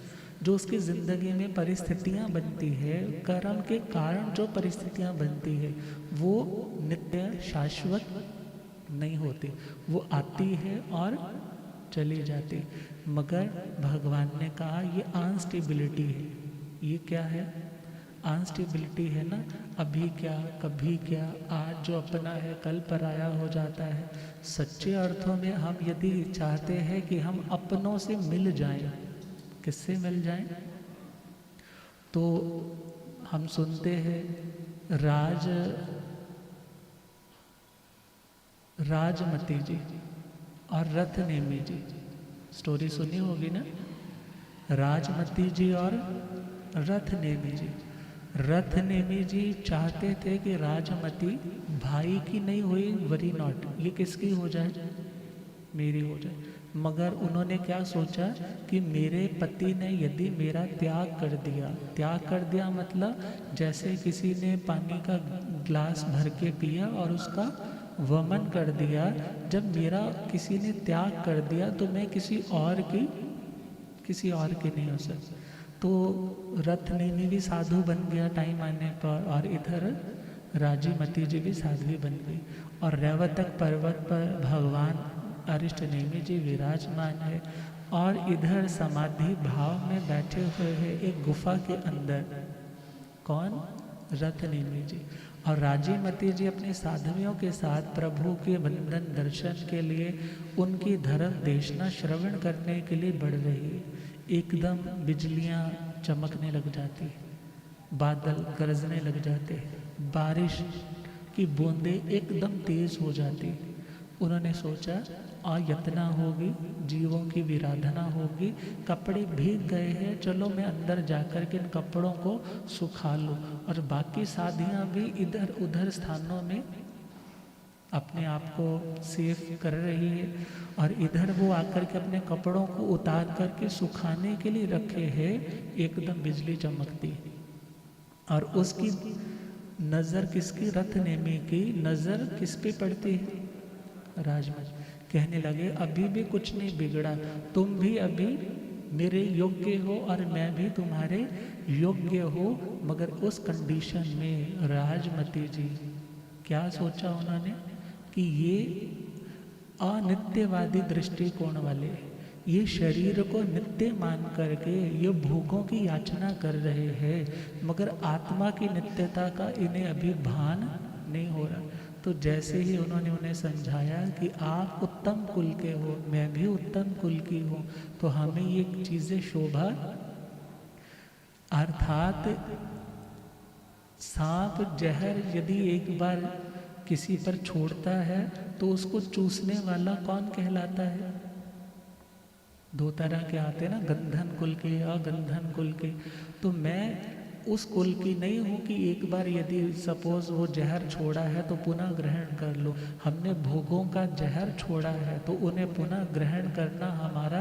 जो उसकी ज़िंदगी में परिस्थितियां बनती है, कर्म के कारण जो परिस्थितियां बनती है वो नित्य शाश्वत नहीं होती, वो आती है और चली जाती। मगर भगवान ने कहा ये अनस्टेबिलिटी है। ये क्या है? अनस्टेबिलिटी है ना। अभी क्या कभी क्या, आज जो अपना है कल पराया हो जाता है। सच्चे अर्थों में हम यदि चाहते हैं कि हम अपनों से मिल जाएं, किससे मिल जाएं? तो हम सुनते हैं राजमती जी और रथ नेमी जी, स्टोरी सुनी होगी ना। राजमती जी और रथ नेमी जी। रथ नेमी जी चाहते थे कि राजमती भाई की नहीं हुई, वरी नॉट, ये किसकी हो जाए, मेरी हो जाए। मगर उन्होंने क्या सोचा कि मेरे पति ने यदि मेरा त्याग कर दिया मतलब जैसे किसी ने पानी का ग्लास भर के पिया और उसका वमन कर दिया, जब मेरा किसी ने त्याग कर दिया तो मैं किसी और की नहीं हो सकता। तो रथ नेमी भी साधु बन गया टाइम आने पर, और इधर राजीमती जी भी साध्वी बन गई। और रेवतक पर्वत पर भगवान अरिष्ट नेमी जी विराजमान है, और इधर समाधि भाव में बैठे हुए हैं एक गुफा के अंदर। कौन? रथ नेमी जी। और राजीमती जी अपनी साधवियों के साथ प्रभु के बंधन दर्शन के लिए, उनकी धर्म देशना श्रवण करने के लिए बढ़ रही है। एकदम बिजलियां चमकने लग जाती है, बादल गरजने लग जाते हैं, बारिश की बूंदें एकदम तेज हो जाती। उन्होंने सोचा यातना होगी, जीवों की विराधना होगी, कपड़े भीग गए हैं, चलो मैं अंदर जाकर के इन कपड़ों को सुखा लूँ। और बाकी साधियाँ भी इधर उधर स्थानों में अपने आप को सेफ कर रही है, और इधर वो आकर के अपने कपड़ों को उतार करके सुखाने के लिए रखे हैं। एकदम बिजली चमकती, और उसकी नज़र किसकी? रथ नेमी की नज़र किस पे पड़ती है? राजमती। कहने लगे अभी भी कुछ नहीं बिगड़ा, तुम भी अभी मेरे योग्य हो और मैं भी तुम्हारे योग्य हो। मगर उस कंडीशन में राजमती जी क्या सोचा उन्होंने कि ये अनित्यवादी दृष्टिकोण वाले, ये शरीर को नित्य मान करके ये भोगों की याचना कर रहे हैं, मगर आत्मा की नित्यता का इन्हें अभी भान नहीं हो रहा। तो जैसे ही उन्होंने उन्हें समझाया कि आप उत्तम कुल के हो, मैं भी उत्तम कुल की हूँ, तो हमें ये चीज़ें शोभा, अर्थात सांप जहर यदि एक बार किसी पर छोड़ता है तो उसको चूसने वाला कौन कहलाता है? दो तरह के आते हैं ना, गंधन कुल के, अगंधन कुल के। तो मैं उस कुल की नहीं हूँ कि एक बार यदि सपोज वो जहर छोड़ा है तो पुनः ग्रहण कर लो। हमने भोगों का जहर छोड़ा है तो उन्हें पुनः ग्रहण करना हमारा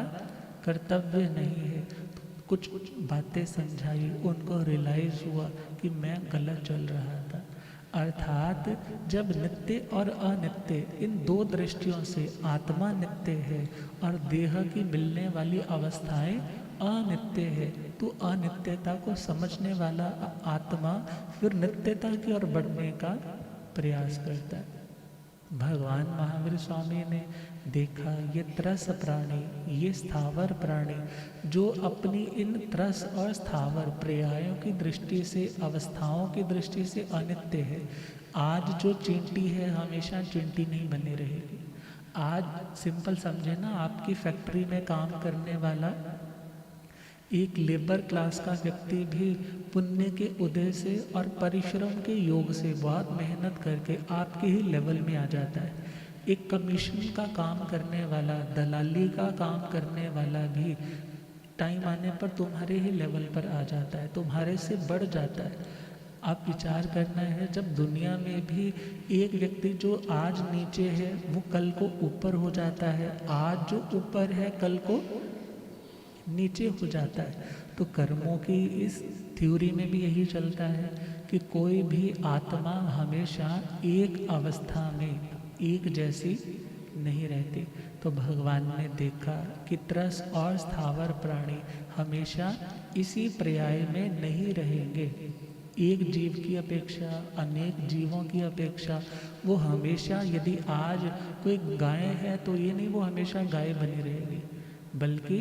कर्तव्य नहीं है। तो कुछ बातें समझाई, उनको रियलाइज़ हुआ कि मैं गलत चल रहा था। अर्थात जब नित्य और अनित्य इन दो दृष्टियों से आत्मा नित्य है और देह की मिलने वाली अवस्थाएं अनित्य है, तो अनित्यता को समझने वाला आत्मा फिर नित्यता की ओर बढ़ने का प्रयास करता है। भगवान महावीर स्वामी ने देखा ये त्रस प्राणी, ये स्थावर प्राणी जो अपनी इन त्रस और स्थावर पर्यायों की दृष्टि से, अवस्थाओं की दृष्टि से अनित्य है। आज जो चींटी है हमेशा चींटी नहीं बने रहेगी। आज सिंपल समझे ना, आपकी फैक्ट्री में काम करने वाला एक लेबर क्लास का व्यक्ति भी पुण्य के उदय से और परिश्रम के योग से बहुत मेहनत करके आपके ही लेवल में आ जाता है। एक कमीशन का काम करने वाला, दलाली का काम करने वाला भी टाइम आने पर तुम्हारे ही लेवल पर आ जाता है, तुम्हारे से बढ़ जाता है। आप विचार करना है, जब दुनिया में भी एक व्यक्ति जो आज नीचे है वो कल को ऊपर हो जाता है, आज जो ऊपर है कल को नीचे हो जाता है। तो कर्मों की इस थ्योरी में भी यही चलता है कि कोई भी आत्मा हमेशा एक अवस्था में एक जैसी नहीं रहती। तो भगवान ने देखा कि त्रस और स्थावर प्राणी हमेशा इसी पर्याय में नहीं रहेंगे। एक जीव की अपेक्षा, अनेक जीवों की अपेक्षा वो हमेशा, यदि आज कोई गाय है तो ये नहीं वो हमेशा गाय बनी रहेगी, बल्कि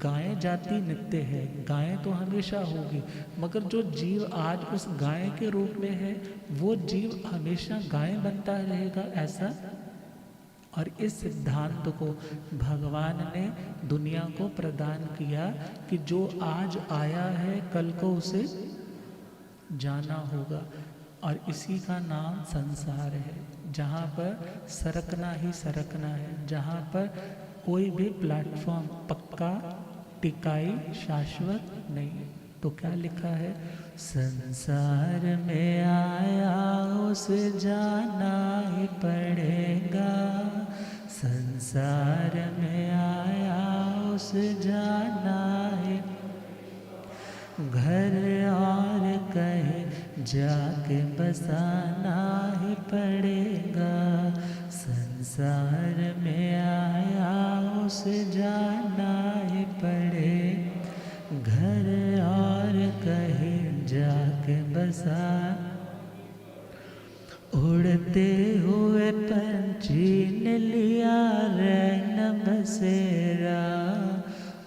गाय जाति नित्य है, गाय तो हमेशा होगी, मगर जो जीव आज उस गाय के रूप में है वो जीव हमेशा गाय बनता रहेगा, ऐसा। और इस सिद्धांत को भगवान ने दुनिया को प्रदान किया कि जो आज आया है कल को उसे जाना होगा। और इसी का नाम संसार है, जहाँ पर सरकना ही सरकना है, जहाँ पर कोई भी प्लेटफॉर्म पक्का, टिकाई, शाश्वत नहीं है। तो क्या लिखा है, संसार में आया उसे जाना ही पड़ेगा, संसार में आया उसे जाना ही, घर और कहीं जाके बसाना ही पड़ेगा, संसार में आया उसे जाना ही पड़ेगा, घर और कहीं जाके बसा। उड़ते हुए पंछी ने लिया रैन बसेरा,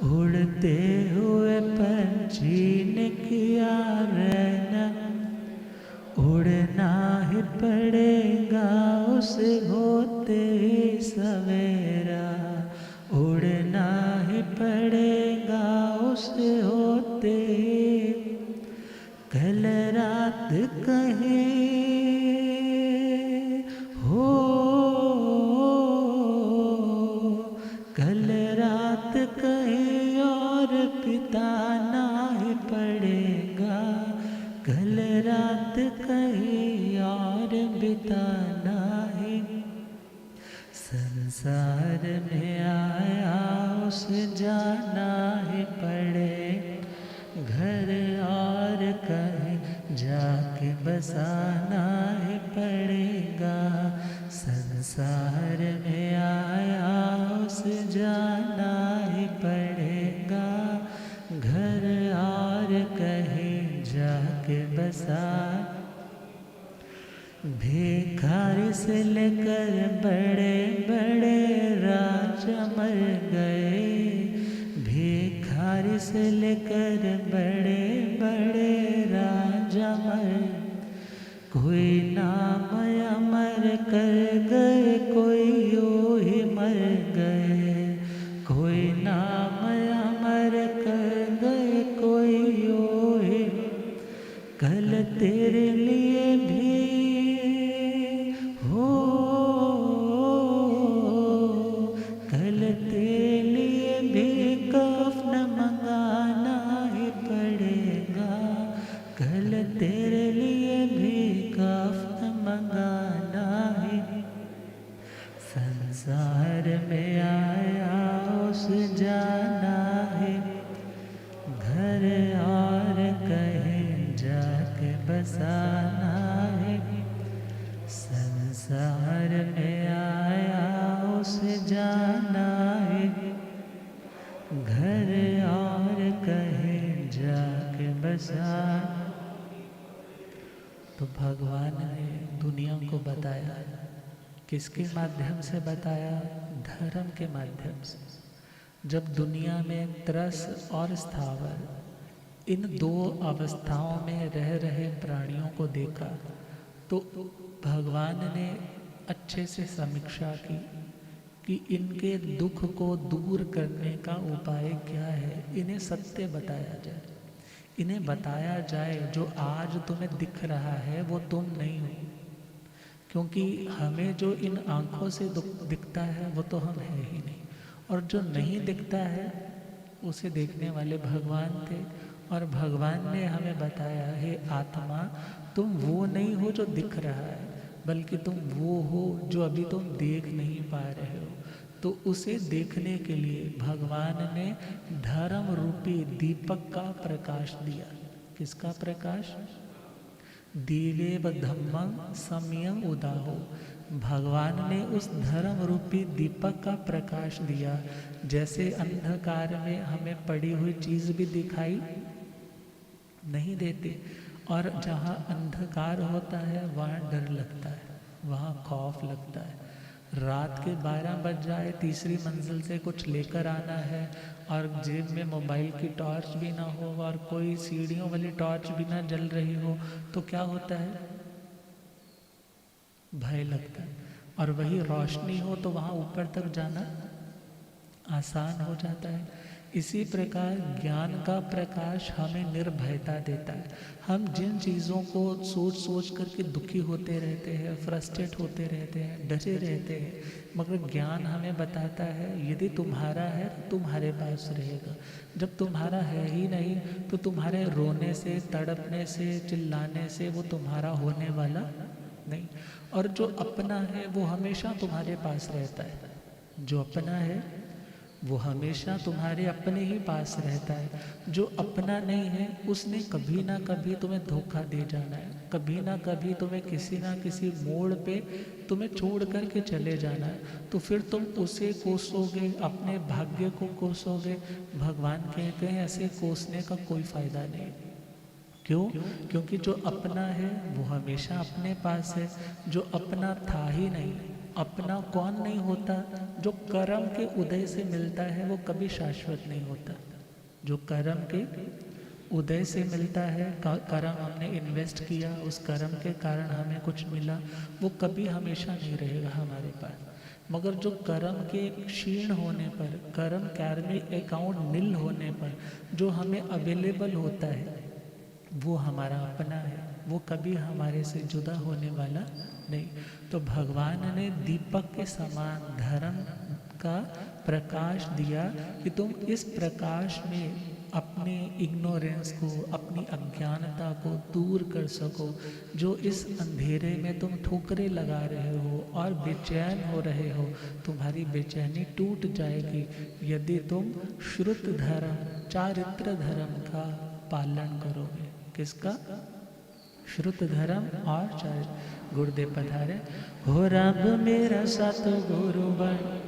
उड़ते हुए पंछी ने किया रैन, उड़ना ही पड़ेगा उसे होते ही सवेरा, उड़ना ही पड़ेगा उसे होते ही, कल रात कहीं हो, कल रात कहीं और बिताना ही पड़ेगा, कल रात कहीं और बिताना ही, संसार में आया उसे जाना ही पड़े, घर और कहीं जाके बसाना ही पड़ेगा, संसार में आया उसे जाना ही पड़ेगा, घर और कहीं जाके बसा। भिखारी से लेकर बड़े बड़े राजा मर गए, भिखारी से लेकर बड़े बड़े राजा मर, कोई नाम अमर कर गए, कोई यूं ही मर गए, कोई नाम अमर कर गए, कोई यूं ही, कल तेरे लिए भी हो, कल तेरे लिए भी कफ़न मंगाना ही पड़ेगा, कल तेरे लिए भी कफ़न मंगाना ही, संसार में आया उसे जाना है, घर और कहीं जाके बसाना है, संसार में आया उसे जाना है, घर और कहीं जाके बसाना। तो भगवान ने दुनिया को बताया, किसके माध्यम से बताया, धर्म के माध्यम से। जब दुनिया में त्रस और स्थावर इन दो अवस्थाओं में रह रहे प्राणियों को देखा तो भगवान ने अच्छे से समीक्षा की कि इनके दुख को दूर करने का उपाय क्या है, इन्हें सत्य बताया जाए, इन्हें बताया जाए जो आज तुम्हें दिख रहा है वो तुम नहीं हो। क्योंकि हमें जो इन आँखों से दिखता है वो तो हम है ही नहीं, और जो नहीं दिखता है उसे देखने वाले भगवान थे। और भगवान ने हमें बताया, हे आत्मा, तुम वो नहीं हो जो दिख रहा है, बल्कि तुम वो हो जो अभी तुम देख नहीं पा रहे हो। तो उसे देखने के लिए भगवान ने धर्म रूपी दीपक का प्रकाश दिया। किसका प्रकाश? दीवेव धम्मं सम्यं उदाहो। भगवान ने उस धर्म रूपी दीपक का प्रकाश दिया। जैसे अंधकार में हमें पड़ी हुई चीज़ भी दिखाई नहीं देती, और जहाँ अंधकार होता है वहाँ डर लगता है, वहाँ खौफ लगता है। रात के 12 बज जाए, तीसरी मंजिल से कुछ लेकर आना है, और जेब में मोबाइल की टॉर्च भी ना हो और कोई सीढ़ियों वाली टॉर्च भी ना जल रही हो, तो क्या होता है? भय लगता है। और वही रोशनी हो तो वहाँ ऊपर तक जाना आसान हो जाता है। इसी प्रकार ज्ञान का प्रकाश हमें निर्भयता देता है। हम जिन चीज़ों को सोच सोच करके दुखी होते रहते हैं, फ्रस्ट्रेट होते रहते हैं, डरे रहते हैं, मगर ज्ञान हमें बताता है यदि तुम्हारा है तुम्हारे पास रहेगा। जब तुम्हारा है ही नहीं तो तुम्हारे रोने से, तड़पने से, चिल्लाने से वो तुम्हारा होने वाला नहीं। और जो अपना है वो हमेशा तुम्हारे पास रहता है। जो अपना है वो हमेशा तुम्हारे अपने ही पास रहता है। जो अपना नहीं है उसने कभी ना कभी तुम्हें धोखा दे जाना है, कभी ना कभी तुम्हें किसी ना किसी मोड़ पे तुम्हें छोड़ कर के चले जाना है। तो फिर तुम उसे कोसोगे, अपने भाग्य को कोसोगे। भगवान कहते हैं ऐसे कोसने का कोई फ़ायदा नहीं। क्यों? क्योंकि जो अपना है वो हमेशा अपने पास है। जो अपना था ही नहीं, अपना कौन नहीं होता? जो कर्म के उदय से मिलता है वो कभी शाश्वत नहीं होता। जो कर्म के उदय से मिलता है, कर्म हमने इन्वेस्ट किया, उस कर्म के कारण हमें कुछ मिला, वो कभी हमेशा नहीं रहेगा हमारे पास। मगर जो कर्म के क्षीण होने पर, कर्म कार्मिक अकाउंट नील होने पर जो हमें अवेलेबल होता है वो हमारा अपना है, वो कभी हमारे से जुदा होने वाला नहीं। तो भगवान ने दीपक के समान धर्म का प्रकाश दिया कि तुम इस प्रकाश में अपने इग्नोरेंस को, अपनी अज्ञानता को दूर कर सको। जो इस अंधेरे में तुम ठोकरे लगा रहे हो और बेचैन हो रहे हो, तुम्हारी बेचैनी टूट जाएगी यदि तुम श्रुत धर्म, चारित्र धर्म का पालन करोगे। किसका? श्रुत धर्म और चारित्र। गुरुदेव पधारे। हो रब मेरा सतगुरु बन,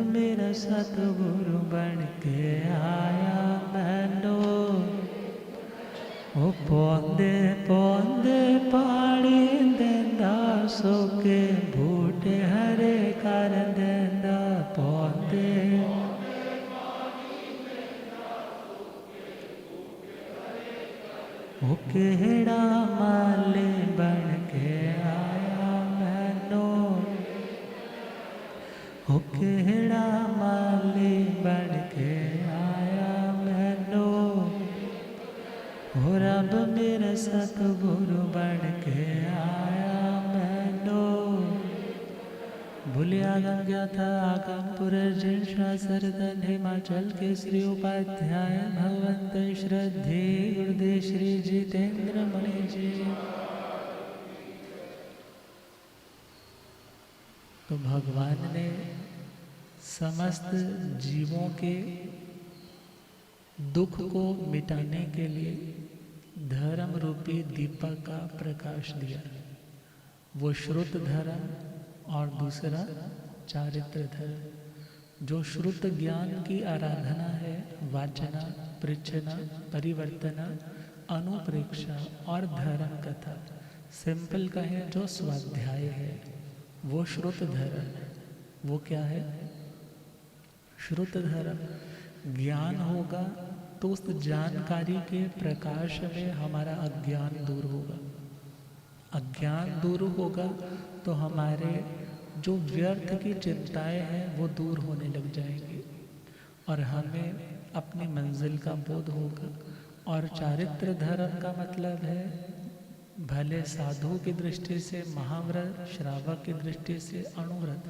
मेरा सतगुरु बन के आया मैनो। ओ पौंदे पौंदे पानी देंदा, सोके बूटे हरे कर देंदा। पौंदे ओ केड़ा माले बन के आया मैनो। ओ केड़ा माली बन के आया मैनो। ओ रब मेरा सतगुरु बन के आया मैनो। भूलियागम ज्ञाता आगम पुरर्जिषा सरदन हिमाचल के श्री उपाध्याय भगवंत श्रद्धे गुरुदेव श्री जितेंद्र मणि जी। तो भगवान ने समस्त जीवों के दुख को मिटाने के लिए धर्म रूपी दीपक का प्रकाश दिया। वो श्रुत धर्म और दूसरा चारित्र धर्म। जो श्रुत ज्ञान की आराधना है, वाचना, पृच्छना, परिवर्तना, अनुप्रेक्षा और धर्म कथा, सिंपल कहें जो स्वाध्याय है, वो श्रुत धर्म। वो क्या है? श्रुत धर्म। ज्ञान होगा तो उस जानकारी के प्रकाश में हमारा अज्ञान दूर होगा। अज्ञान दूर होगा तो हमारे जो व्यर्थ की चिंताएं हैं वो दूर होने लग जाएंगी और हमें अपनी मंजिल का बोध होगा। और चारित्र धर्म का मतलब है भले साधु की दृष्टि से महाव्रत, श्रावक की दृष्टि से अणुव्रत,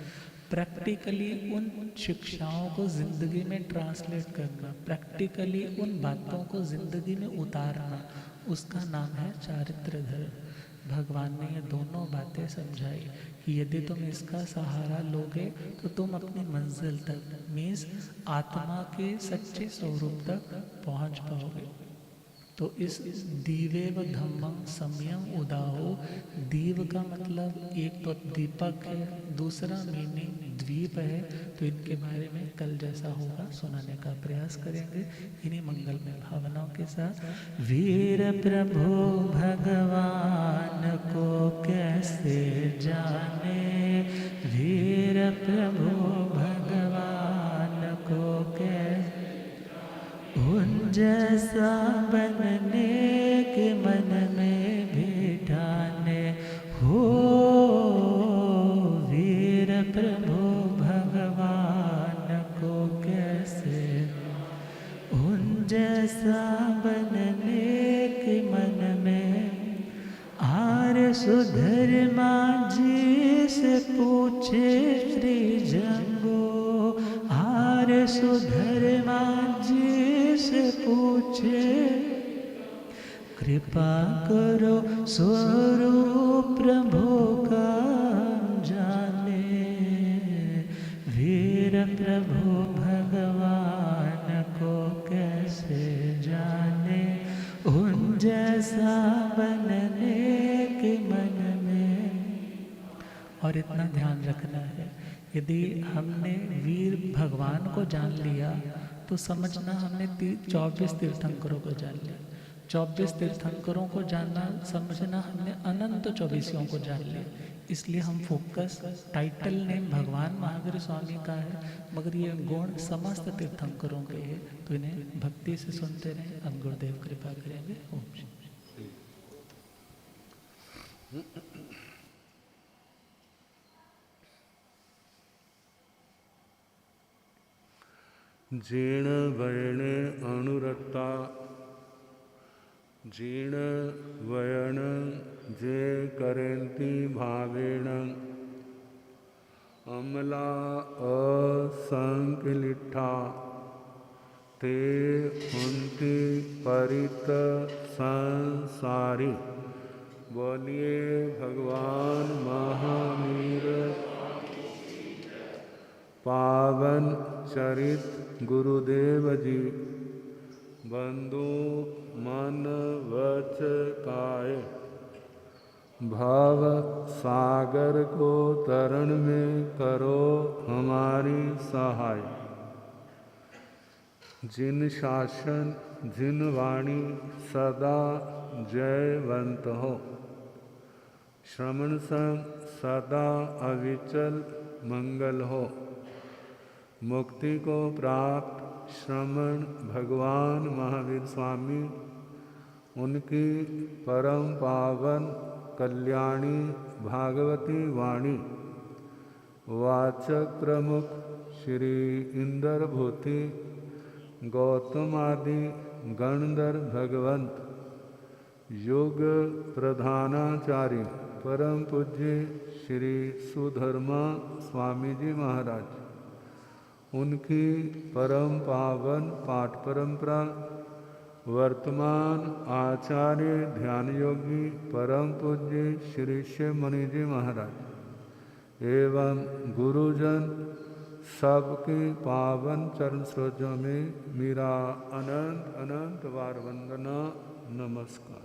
प्रैक्टिकली उन शिक्षाओं को जिंदगी में ट्रांसलेट करना, प्रैक्टिकली उन बातों को जिंदगी में उतारना, उसका नाम है चारित्र धर्म। भगवान ने ये दोनों बातें समझाई कि यदि तुम इसका सहारा लोगे तो तुम अपनी मंजिल तक, मीन्स आत्मा के सच्चे स्वरूप तक पहुंच पाओगे। तो इस दीवे व धम्मं संयम उदाहो, दीव का मतलब एक तो दीपक है, दूसरा मीनिंग द्वीप है। तो इनके बारे में कल जैसा होगा सुनाने का प्रयास करेंगे इन्हीं मंगलमय भावनाओं के साथ। वीर प्रभु भगवान को कैसे जाने, वीर प्रभु भगवान को कैसे, उन जैसा बनने के मन में बिठाने हो, वीर प्रभु भगवान को कैसे, उन जैसा बनने के मन में। आर्य सुधर्मा जी से पूछे श्री जंगो, आर्य सुधर्मा जी से पूछे, कृपा करो स्वरूप प्रभु का जाने, वीर प्रभु भगवान को कैसे जाने, उन जैसा बनने के मन में। और इतना ध्यान रखना है, यदि हमने वीर भगवान को जान लिया तो समझना हमने 24 तीर्थंकरों को जान लिया। 24 तीर्थंकरों को जानना समझना हमने अनंत 24 को जान लिया। इसलिए हम फोकस, टाइटल नेम भगवान महावीर स्वामी का है, मगर ये गुण समस्त तीर्थंकरों के हैं। तो इन्हें भक्ति से सुनते रहें। अब गुरुदेव कृपा करेंगे। ओम जीर्ण वर्णे अनुरक्ता, जीर्ण वयन जे करेंति भावेण, अमला असंकलिठा ते हुंति परित संसारी। बोलिए भगवान महावीर पावन चरित गुरुदेव जी। बंधु मन वच काय, भव सागर को तरण में करो हमारी सहाय। जिन शासन जिन वाणी सदा जयवंत हो, श्रवण संग सदा अविचल मंगल हो। मुक्ति को प्राप्त श्रमण भगवान महावीर स्वामी, उनकी परम पावन कल्याणी भागवती वाणी, वाचक प्रमुख श्री इंद्र भूति गौतमादि गणधर भगवंत, योग प्रधानाचार्य परम पूज्य श्री सुधर्मा स्वामी जी महाराज, उनकी परम पावन पाठ परंपरा वर्तमान आचार्य ध्यान योगी परम पूज्य श्री शिव मुनि जी महाराज एवं गुरुजन सबके पावन चरण सरोजों में मेरा अनंत अनंत बार वंदना नमस्कार।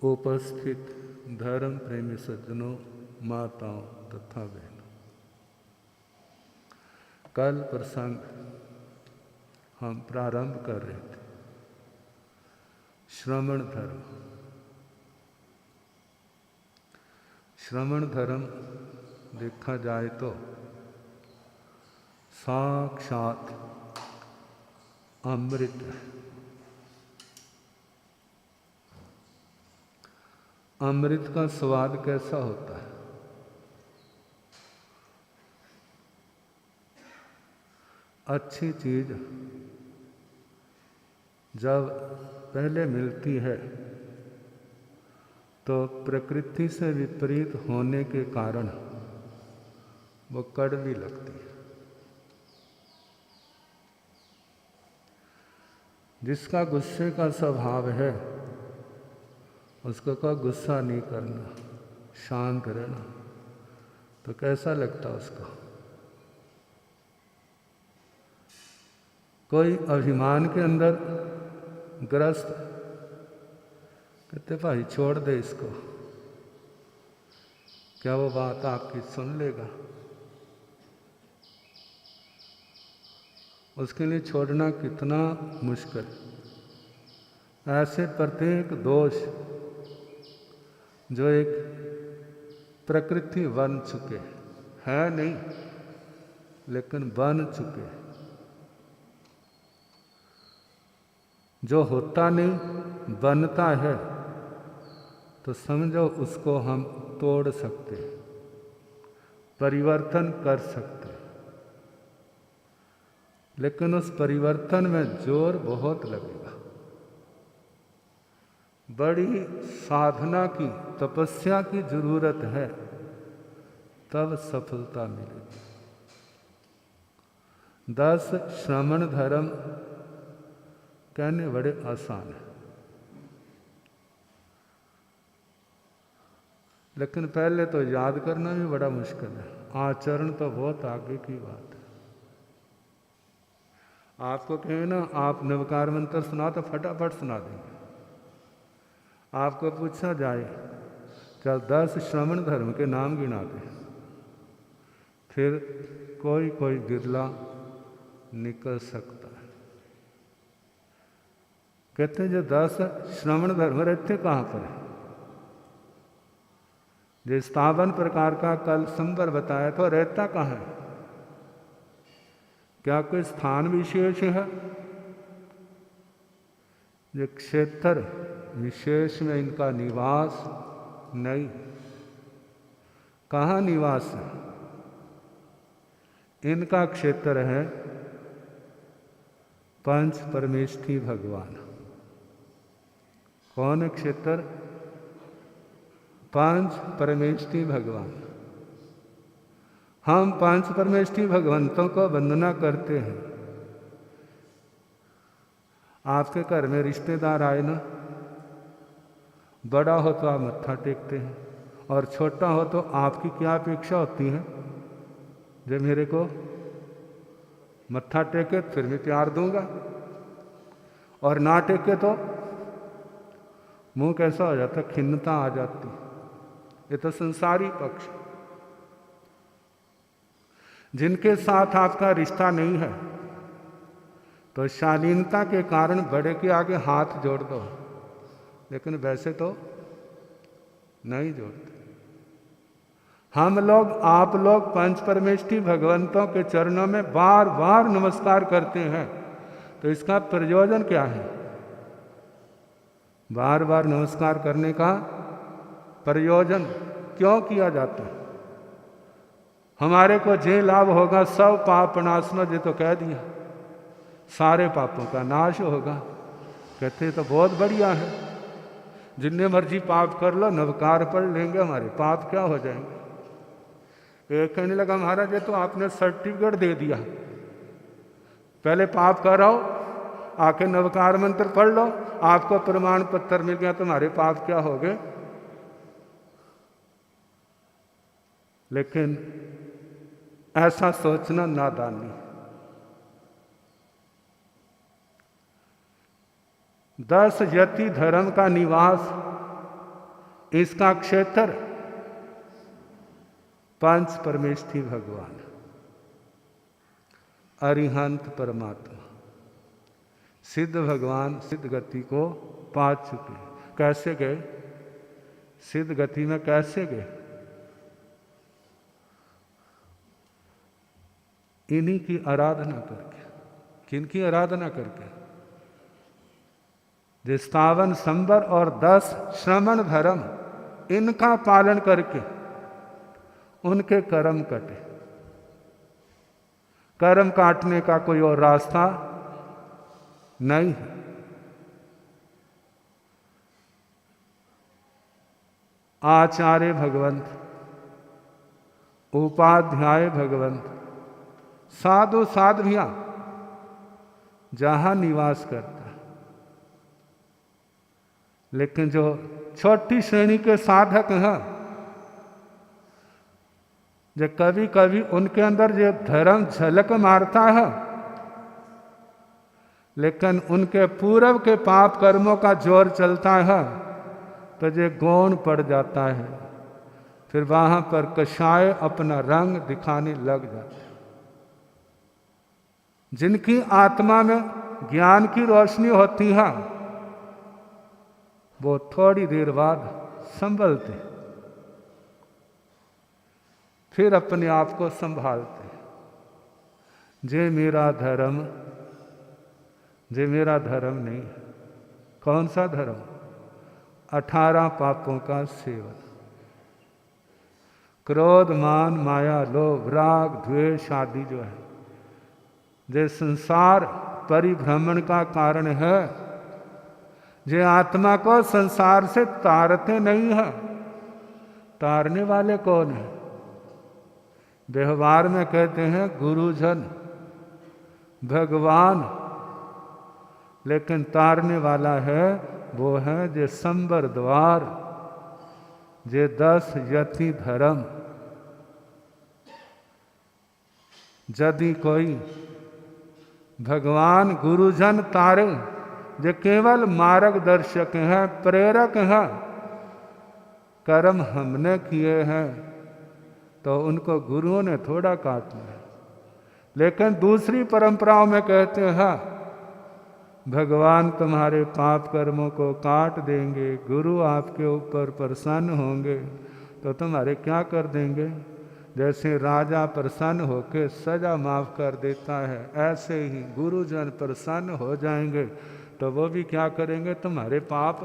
उपस्थित धर्म प्रेमी सज्जनों, माताओं तथा बहनों, कल प्रसंग हम प्रारंभ कर रहे थे श्रमण धर्म। श्रमण धर्म देखा जाए तो साक्षात अमृत है। अमृत का स्वाद कैसा होता है? अच्छी चीज जब पहले मिलती है तो प्रकृति से विपरीत होने के कारण वो कड़वी लगती है। जिसका गुस्से का स्वभाव है उसको का गुस्सा नहीं करना, शांत रहना, तो कैसा लगता उसको? कोई अभिमान के अंदर ग्रस्त, कहते भाई छोड़ दे इसको, क्या वो बात आपकी सुन लेगा? उसके लिए छोड़ना कितना मुश्किल। ऐसे प्रत्येक दोष जो एक प्रकृति बन चुके है नहीं, लेकिन बन चुके, जो होता नहीं बनता है, तो समझो उसको हम तोड़ सकते, परिवर्तन कर सकते। लेकिन उस परिवर्तन में जोर बहुत लगेगा, बड़ी साधना की, तपस्या की जरूरत है, तब सफलता मिलेगी। 10 श्रमण धर्म कहने बड़े आसान है, लेकिन पहले तो याद करना भी बड़ा मुश्किल है। आचरण तो बहुत आगे की बात है। आपको कहें ना आप नवकार मंत्र सुना तो फटाफट सुना देंगे। आपको पूछा जाए चल 10 श्रमण धर्म के नाम गिना दे, फिर कोई कोई बिरला निकल सकता है। कहते हैं जो 10 श्रमण धर्म रहते कहाँ पर है? जो स्थावन प्रकार का कल संबर बताया तो रहता कहाँ है? क्या कोई स्थान विशेष है? जो क्षेत्र विशेष में इनका निवास नहीं। कहाँ निवास है? इनका क्षेत्र है पंच परमेष्ठी भगवान। कौन क्षेत्र? पंच परमेष्ठी भगवान। हम पांच परमेष्ठी भगवंतों को वंदना करते हैं। आपके घर में रिश्तेदार आए ना, बड़ा हो तो आप मत्था टेकते हैं, और छोटा हो तो आपकी क्या अपेक्षा होती है? जब मेरे को मत्था टेके फिर भी प्यार दूंगा, और ना टेके तो मुंह कैसा हो जाता, खिन्नता आ जाती। ये तो संसारी पक्ष। जिनके साथ आपका रिश्ता नहीं है तो शालीनता के कारण बड़े के आगे हाथ जोड़ दो, लेकिन वैसे तो नहीं जोड़ते। हम लोग, आप लोग पंच परमेष्ठी भगवंतों के चरणों में बार बार नमस्कार करते हैं, तो इसका प्रयोजन क्या है? बार बार नमस्कार करने का प्रयोजन क्यों किया जाता है? हमारे को जे लाभ होगा, सब पाप नाशनो, जे तो कह दिया, सारे पापों का नाश होगा। कहते तो बहुत बढ़िया है, जितने मर्जी पाप कर लो, नवकार पढ़ लेंगे, हमारे पाप क्या हो जाएंगे। एक कहने लगा महाराज ये तो आपने सर्टिफिकेट दे दिया, पहले पाप कराओ, आके नवकार मंत्र पढ़ लो, आपको प्रमाण पत्र मिल गया, तुम्हारे पाप क्या हो गए। लेकिन ऐसा सोचना नादानी। 10 यति धर्म का निवास, इसका क्षेत्र 5 परमेष्ठी भगवान, अरिहंत परमात्मा, सिद्ध भगवान सिद्ध गति को पा चुके। कैसे गए? सिद्ध गति में कैसे गए? इन्हीं की आराधना करके। किनकी आराधना करके? जो स्थावन संबर और 10 श्रमण धर्म, इनका पालन करके उनके कर्म कटे। कर्म काटने का कोई और रास्ता नहीं है। आचार्य भगवंत, उपाध्याय भगवंत, साधु साध्वियां जहां निवास करता है, लेकिन जो छोटी श्रेणी के साधक हैं, जो कभी कभी उनके अंदर जो धर्म झलक मारता है, लेकिन उनके पूर्व के पाप कर्मों का जोर चलता है, तो जो गौण पड़ जाता है, फिर वहां पर कषाय अपना रंग दिखाने लग जाता है। जिनकी आत्मा में ज्ञान की रोशनी होती है, वो थोड़ी देर बाद संभलते, फिर अपने आप को संभालते। जे मेरा धर्म, जे मेरा धर्म नहीं है। कौन सा धर्म? 18 पापों का सेवन, क्रोध मान माया लोभ राग द्वेष आदि जो है, जो संसार परिभ्रमण का कारण है, जो आत्मा को संसार से तारते नहीं है। तारने वाले कौन है? व्यवहार में कहते हैं गुरुजन, भगवान, लेकिन तारने वाला है वो है जो संबर द्वार, जो 10 यति धर्म। यदि कोई भगवान गुरुजन तारे, जो केवल मार्गदर्शक हैं, प्रेरक हैं, कर्म हमने किए हैं, तो उनको गुरुओं ने थोड़ा काटना है। लेकिन दूसरी परंपराओं में कहते हैं भगवान तुम्हारे पाप कर्मों को काट देंगे, गुरु आपके ऊपर प्रसन्न होंगे, तो तुम्हारे क्या कर देंगे। जैसे राजा प्रसन्न होकर सजा माफ कर देता है, ऐसे ही गुरुजन प्रसन्न हो जाएंगे, तो वो भी क्या करेंगे, तुम्हारे पाप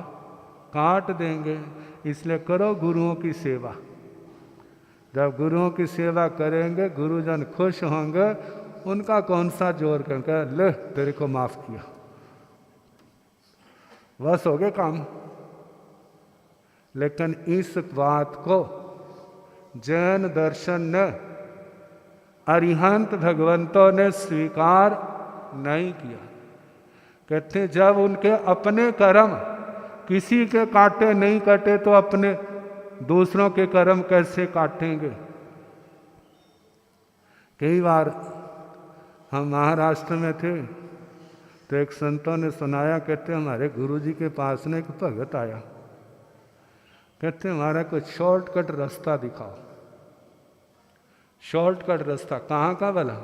काट देंगे। इसलिए करो गुरुओं की सेवा। जब गुरुओं की सेवा करेंगे, गुरुजन खुश होंगे, उनका कौन सा जोर करके ले तेरे को माफ किया, बस हो गए काम। लेकिन इस बात को जैन दर्शन ने, अरिहंत भगवंतों ने स्वीकार नहीं किया। कहते जब उनके अपने कर्म किसी के काटे नहीं कटे, तो अपने दूसरों के कर्म कैसे काटेंगे। कई बार हम महाराष्ट्र में थे, तो एक संतों ने सुनाया, कहते हमारे गुरुजी के पास में एक भगत आया, कहते हमारा कुछ शॉर्टकट रास्ता दिखाओ। शॉर्टकट रास्ता कहाँ का भला?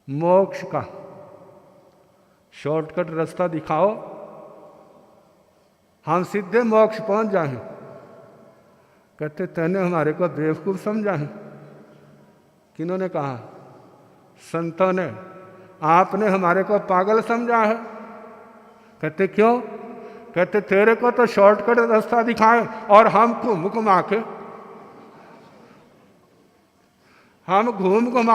मोक्ष का शॉर्टकट रास्ता दिखाओ, हम सीधे मोक्ष पहुंच जाएं। कहते तैने हमारे को बेवकूफ समझा है। किन्होंने कहा? संतों ने। आपने हमारे को पागल समझा है। कहते क्यों? कहते तेरे को तो शॉर्टकट रास्ता दिखाए और हम घूम घुमा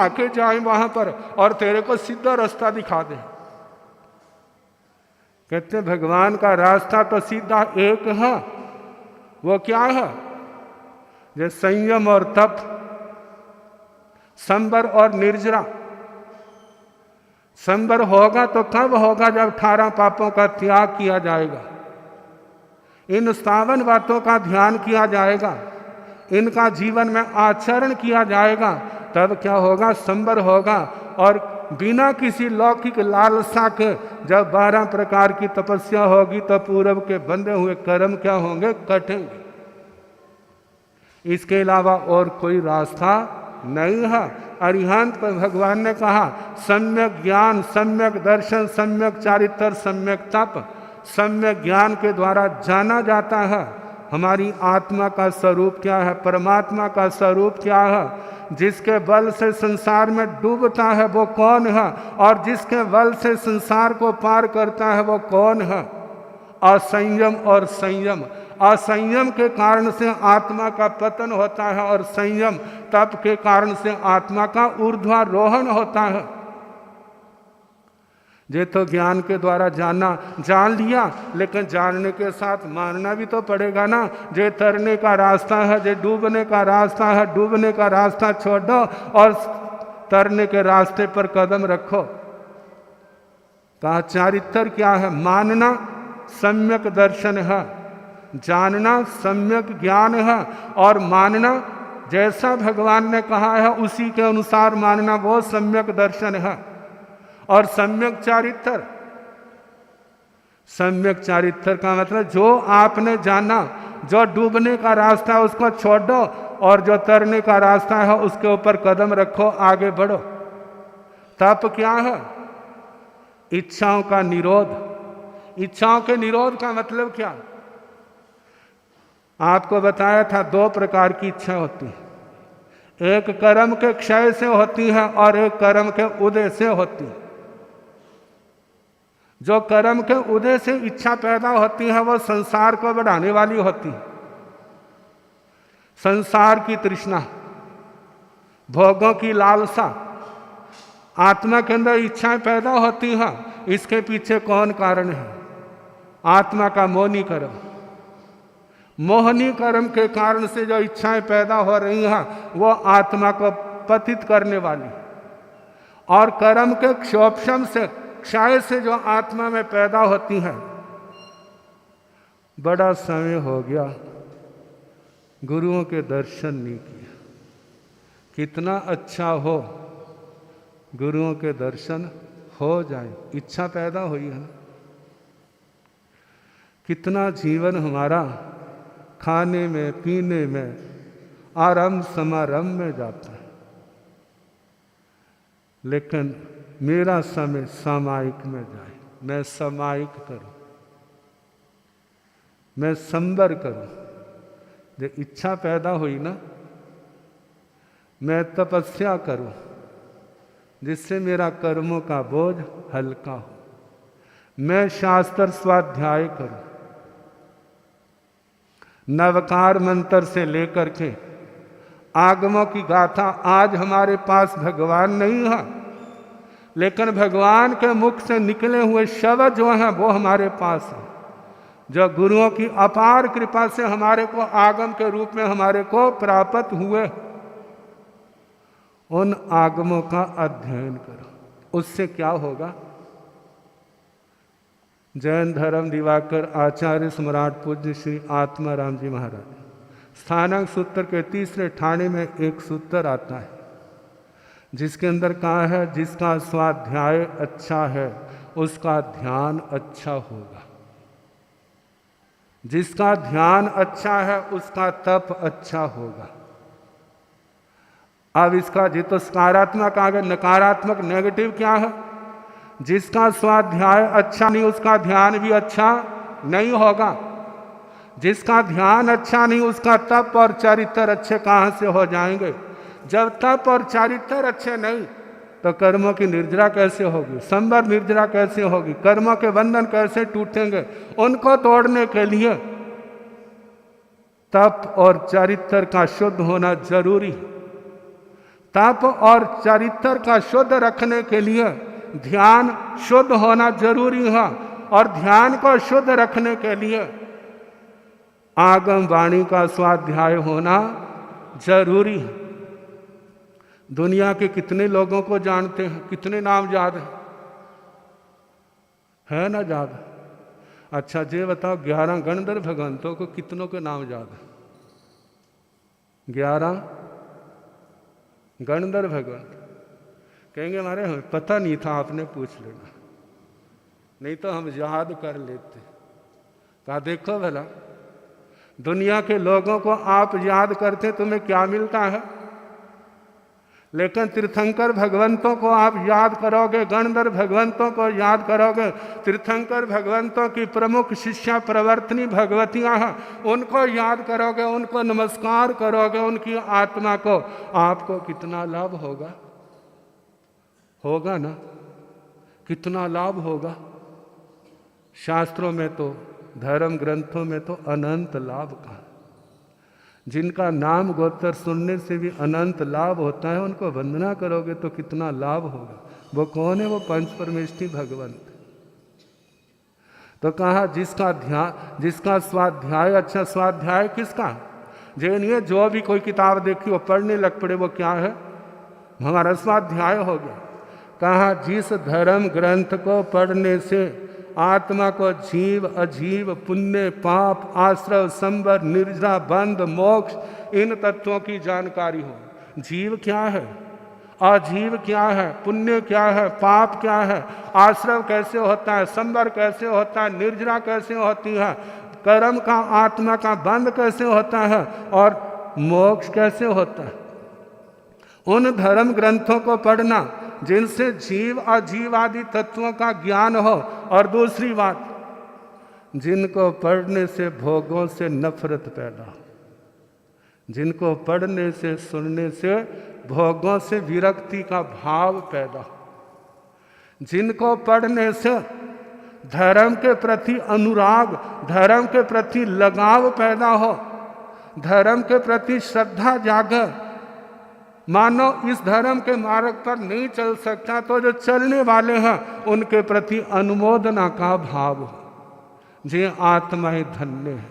के जाएं वहां पर और तेरे को सीधा रास्ता दिखा दें। कहते भगवान का रास्ता तो सीधा एक है। वो क्या है? जो संयम और तप, संबर और निर्जरा। संबर होगा तो कब होगा? जब 18 पापों का त्याग किया जाएगा, इन 57 बातों का ध्यान किया जाएगा, इनका जीवन में आचरण किया जाएगा, तब क्या होगा? संबर होगा। और बिना किसी लौकिक लालसा के जब 12 प्रकार की तपस्या होगी तो पूर्व के बंधे हुए कर्म क्या होंगे? कटेंगे। इसके अलावा और कोई रास्ता नहीं है। अरिहंत पर भगवान ने कहा सम्यक ज्ञान, सम्यक दर्शन, सम्यक चारित्र, सम्यक तप। सम्यक ज्ञान के द्वारा जाना जाता है हमारी आत्मा का स्वरूप क्या है, परमात्मा का स्वरूप क्या है। जिसके बल से संसार में डूबता है वो कौन है, और जिसके बल से संसार को पार करता है वो कौन है? असंयम और संयम। असंयम के कारण से आत्मा का पतन होता है और संयम तप के कारण से आत्मा का ऊर्ध्वारोहण होता है। ये तो ज्ञान के द्वारा जान लिया, लेकिन जानने के साथ मानना भी तो पड़ेगा ना। जे तरने का रास्ता है, जे डूबने का रास्ता है, डूबने का रास्ता छोड़ दो और तरने के रास्ते पर कदम रखो। कहा चारित्र क्या है? मानना सम्यक दर्शन है, जानना सम्यक ज्ञान है, और मानना जैसा भगवान ने कहा है उसी के अनुसार मानना, वो सम्यक दर्शन है। और सम्यक चारित्र, सम्यक चारित्र का मतलब जो आपने जाना, जो डूबने का रास्ता है उसको छोड़ दो और जो तरने का रास्ता है उसके ऊपर कदम रखो, आगे बढ़ो। तप क्या है? इच्छाओं का निरोध। इच्छाओं के निरोध का मतलब क्या? आपको बताया था 2 प्रकार की इच्छा होती है। एक कर्म के क्षय से होती है और एक कर्म के उदय से होती है। जो कर्म के उदय से इच्छा पैदा होती है वो संसार को बढ़ाने वाली होती है। संसार की तृष्णा, भोगों की लालसा, आत्मा के अंदर इच्छाएं पैदा होती हैं। इसके पीछे कौन कारण है? आत्मा का मोहनी कर्म। मोहनी कर्म के कारण से जो इच्छाएं पैदा हो रही हैं वो आत्मा को पतित करने वाली, और कर्म के क्षोभम से, क्षय से जो आत्मा में पैदा होती है। बड़ा समय हो गया गुरुओं के दर्शन नहीं किए। कितना अच्छा हो गुरुओं के दर्शन हो जाए, इच्छा पैदा हुई है। कितना जीवन हमारा खाने में, पीने में, आरंभ समारंभ में जाता है, लेकिन मेरा समय सामायिक में जाए। मैं सामायिक करूं, मैं संबर करूं। जो इच्छा पैदा हुई ना, मैं तपस्या करूं जिससे मेरा कर्मों का बोझ हल्का हो। मैं शास्त्र स्वाध्याय करूं, नवकार मंत्र से लेकर के आगमों की गाथा। आज हमारे पास भगवान नहीं है, लेकिन भगवान के मुख से निकले हुए शब्द जो हैं वो हमारे पास है, जो गुरुओं की अपार कृपा से हमारे को आगम के रूप में हमारे को प्राप्त हुए। उन आगमों का अध्ययन करो। उससे क्या होगा? जैन धर्म दिवाकर आचार्य सम्राट पूज्य श्री आत्माराम जी महाराज स्थानक सूत्र के 3रे ठाणे में एक सूत्र आता है जिसके अंदर कहा है, जिसका स्वाध्याय अच्छा है उसका ध्यान अच्छा होगा, जिसका ध्यान अच्छा है उसका तप अच्छा होगा। अब इसका जी तो सकारात्मक आ गया, नकारात्मक नेगेटिव क्या है? जिसका स्वाध्याय अच्छा नहीं उसका ध्यान भी अच्छा नहीं होगा। जिसका ध्यान अच्छा नहीं उसका तप और चरित्र अच्छे कहाँ से हो जाएंगे? जब तप और चरित्र अच्छे नहीं तो कर्मों की निर्जरा कैसे होगी? संबर निर्जरा कैसे होगी? कर्मों के बंधन कैसे टूटेंगे? उनको तोड़ने के लिए तप और चरित्र का शुद्ध होना जरूरी है। तप और चरित्र का शुद्ध रखने के लिए ध्यान शुद्ध होना जरूरी है। और ध्यान को शुद्ध रखने के लिए आगम वाणी का स्वाध्याय होना जरूरी है। दुनिया के कितने लोगों को जानते हैं, कितने नाम याद है ना याद? अच्छा ये बताओ 11 गणधर भगवंतों को कितनों के नाम याद है? 11 गणधर भगवंत। कहेंगे हमारे हमें पता नहीं था, आपने पूछ लेना, नहीं तो हम याद कर लेते। कहा देखो भला दुनिया के लोगों को आप याद करते तुम्हें क्या मिलता है, लेकिन तीर्थंकर भगवंतों को आप याद करोगे, गणधर भगवंतों को याद करोगे, तीर्थंकर भगवंतों की प्रमुख शिष्या प्रवर्तनी भगवतियां हैं, उनको याद करोगे, उनको नमस्कार करोगे, उनकी आत्मा को, आपको कितना लाभ होगा? होगा ना? कितना लाभ होगा? शास्त्रों में तो, धर्म ग्रंथों में तो अनंत लाभ कहा। जिनका नाम गोत्र सुनने से भी अनंत लाभ होता है, उनको वंदना करोगे तो कितना लाभ होगा। वो कौन है? वो पंच परमेष्ठी भगवंत। तो कहा जिसका ध्यान, जिसका स्वाध्याय, अच्छा स्वाध्याय किसका? जिन्हें जो भी कोई किताब देखी वो पढ़ने लग पड़े, वो क्या है? हमारा स्वाध्याय हो गया। कहा जिस धर्म ग्रंथ को पढ़ने से आत्मा को जीव अजीव, पुण्य पाप, आश्रव, संवर, निर्जरा, बंध, मोक्ष, इन तत्वों की जानकारी हो। जीव क्या है, अजीव क्या है, पुण्य क्या है, पाप क्या है, आश्रव कैसे होता है, संवर कैसे होता है, निर्जरा कैसे होती है, कर्म का आत्मा का बंध कैसे होता है, और मोक्ष कैसे होता है। उन धर्म ग्रंथों को पढ़ना जिनसे जीव अजीव आदि तत्वों का ज्ञान हो। और दूसरी बात, जिनको पढ़ने से भोगों से नफरत पैदा हो, जिनको पढ़ने से, सुनने से भोगों से विरक्ति का भाव पैदा हो, जिनको पढ़ने से धर्म के प्रति अनुराग, धर्म के प्रति लगाव पैदा हो, धर्म के प्रति श्रद्धा जागे, मानो इस धर्म के मार्ग पर नहीं चल सकता तो जो चलने वाले हैं उनके प्रति अनुमोदना का भाव हो। जे आत्माएं धन्य हैं,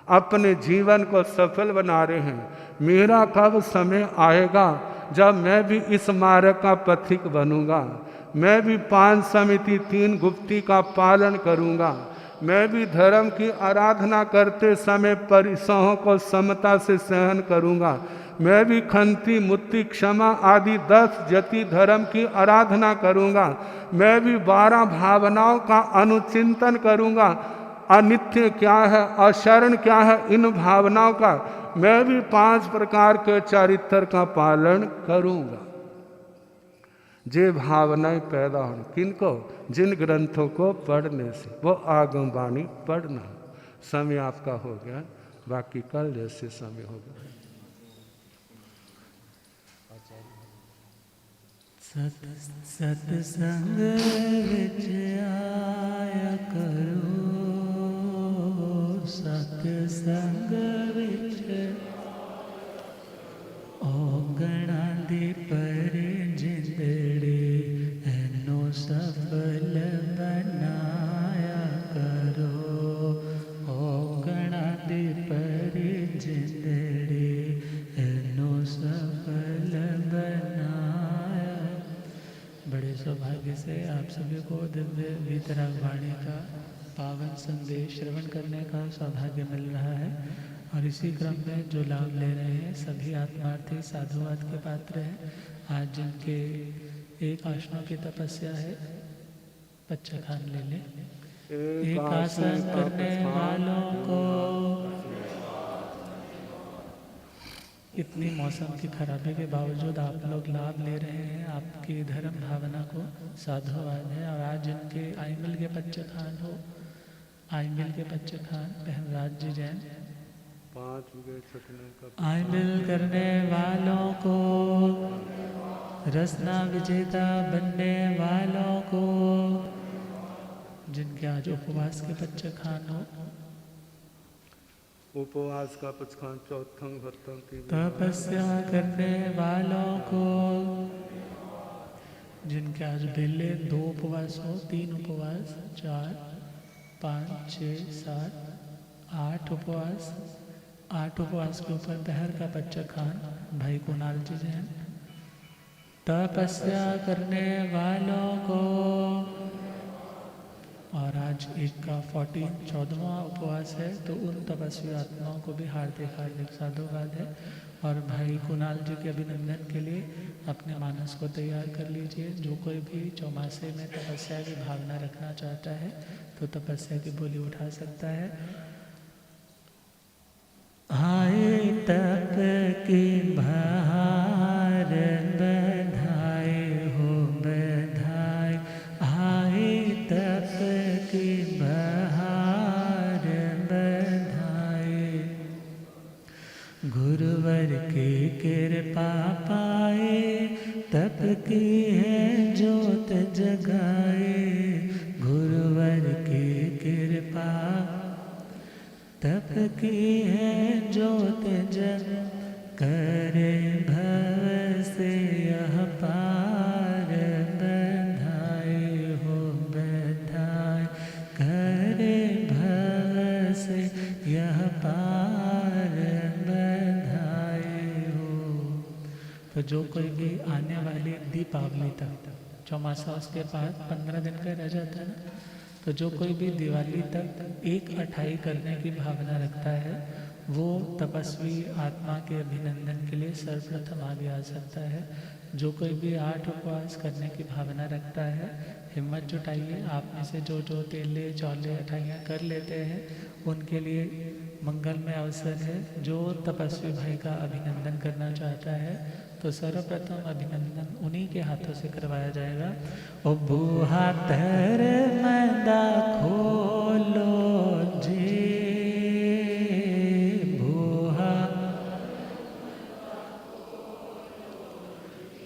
अपने जीवन को सफल बना रहे हैं। मेरा कब समय आएगा जब मैं भी इस मार्ग का पथिक बनूंगा, मैं भी 5 समिति 3 गुप्ती का पालन करूंगा, मैं भी धर्म की आराधना करते समय परिसहों को समता से सहन करूंगा, मैं भी खंती, मुक्ति, क्षमा आदि 10 जति धर्म की आराधना करूंगा, मैं भी 12 भावनाओं का अनुचिंतन करूंगा, अनित्य क्या है, अशरण क्या है, इन भावनाओं का मैं भी 5 प्रकार के चरित्र का पालन करूंगा। जे भावनाएं पैदा हो किनको? जिन ग्रंथों को पढ़ने से। वो आगम वाणी पढ़ना। समय आपका हो गया, बाकी कल जैसे समय होगा। सत्संग विच आया करो, सत्संग विच औगणा दे पर जिंदड़े एनो सफल बनाया करो, औगणा दे पर जिंदड़े एनो सफल बनाया। बड़े सौभाग्य से आप सभी को दिव्य वीतराग वाणी का पावन संदेश श्रवण करने का सौभाग्य मिल रहा है। और इसी क्रम में जो लाभ ले रहे हैं सभी आत्मार्थी साधुवाद के पात्र हैं। आज जिनके एक आसनों की तपस्या है, बच्चा खान ले ले। एक आसन करने वालों को, इतनी मौसम की खराबी के बावजूद आप लोग लाभ ले रहे हैं, आपकी धर्म भावना को साधुवाद है। और आज जिनके आईमिल के बच्चे खान हो, आईमिल के बच्चे खान पहनराज जी जैन, आईमिल करने वालों को, रसना विजेता बनने वालों को, जिनके आज उपवास के बच्चे खान हो, उपवास का पचखान चौथं भक्तों की, तपस्या करने वालों को, जिनके आज बेले 2 उपवास हो, 3 उपवास, 4, 5, 6, 7, 8 उपवास। 8 उपवास के ऊपर पहर का बच्चा खान भाई कुणाल जी जैन। तपस्या करने वालों को, और आज एक का 14वां उपवास है, तो उन तपस्वी आत्माओं को भी हार्दिक हार्दिक साधुवाद है। और भाई कुणाल जी के अभिनंदन के लिए अपने मानस को तैयार कर लीजिए। जो कोई भी चौमासे में तपस्या की भावना रखना चाहता है तो तपस्या की बोली उठा सकता है। आए तप की बहार बधाए हो बधाए, आए तप की बहार बधाए, गुरुवर की कृपा पाए, तप की है ज्योत जगाए, गुरुवर की कृपा तप की है ज्योत जग, करे भव से यह पार बधाए हो बधाए, करे भव से यह पार बधाए हो। तो जो कोई भी आने वाली दीपावली तक, चौमासा उसके बाद 15 दिन का रह जाता है ना, तो जो कोई भी दिवाली तक 1/2 करने की भावना रखता है वो तपस्वी आत्मा के अभिनंदन के लिए सर्वप्रथम आगे आ सकता है। जो कोई भी 8 उपवास करने की भावना रखता है, हिम्मत जुटाइए। आप में से जो जो तेले चौले अठाइयाँ कर लेते हैं उनके लिए मंगलमय अवसर है। जो तपस्वी भाई का अभिनंदन करना चाहता है तो सर्वप्रथम अभिनंदन उन्हीं के हाथों से करवाया जाएगा। ओ बूहा तर मंदा खोलो जी, बूहा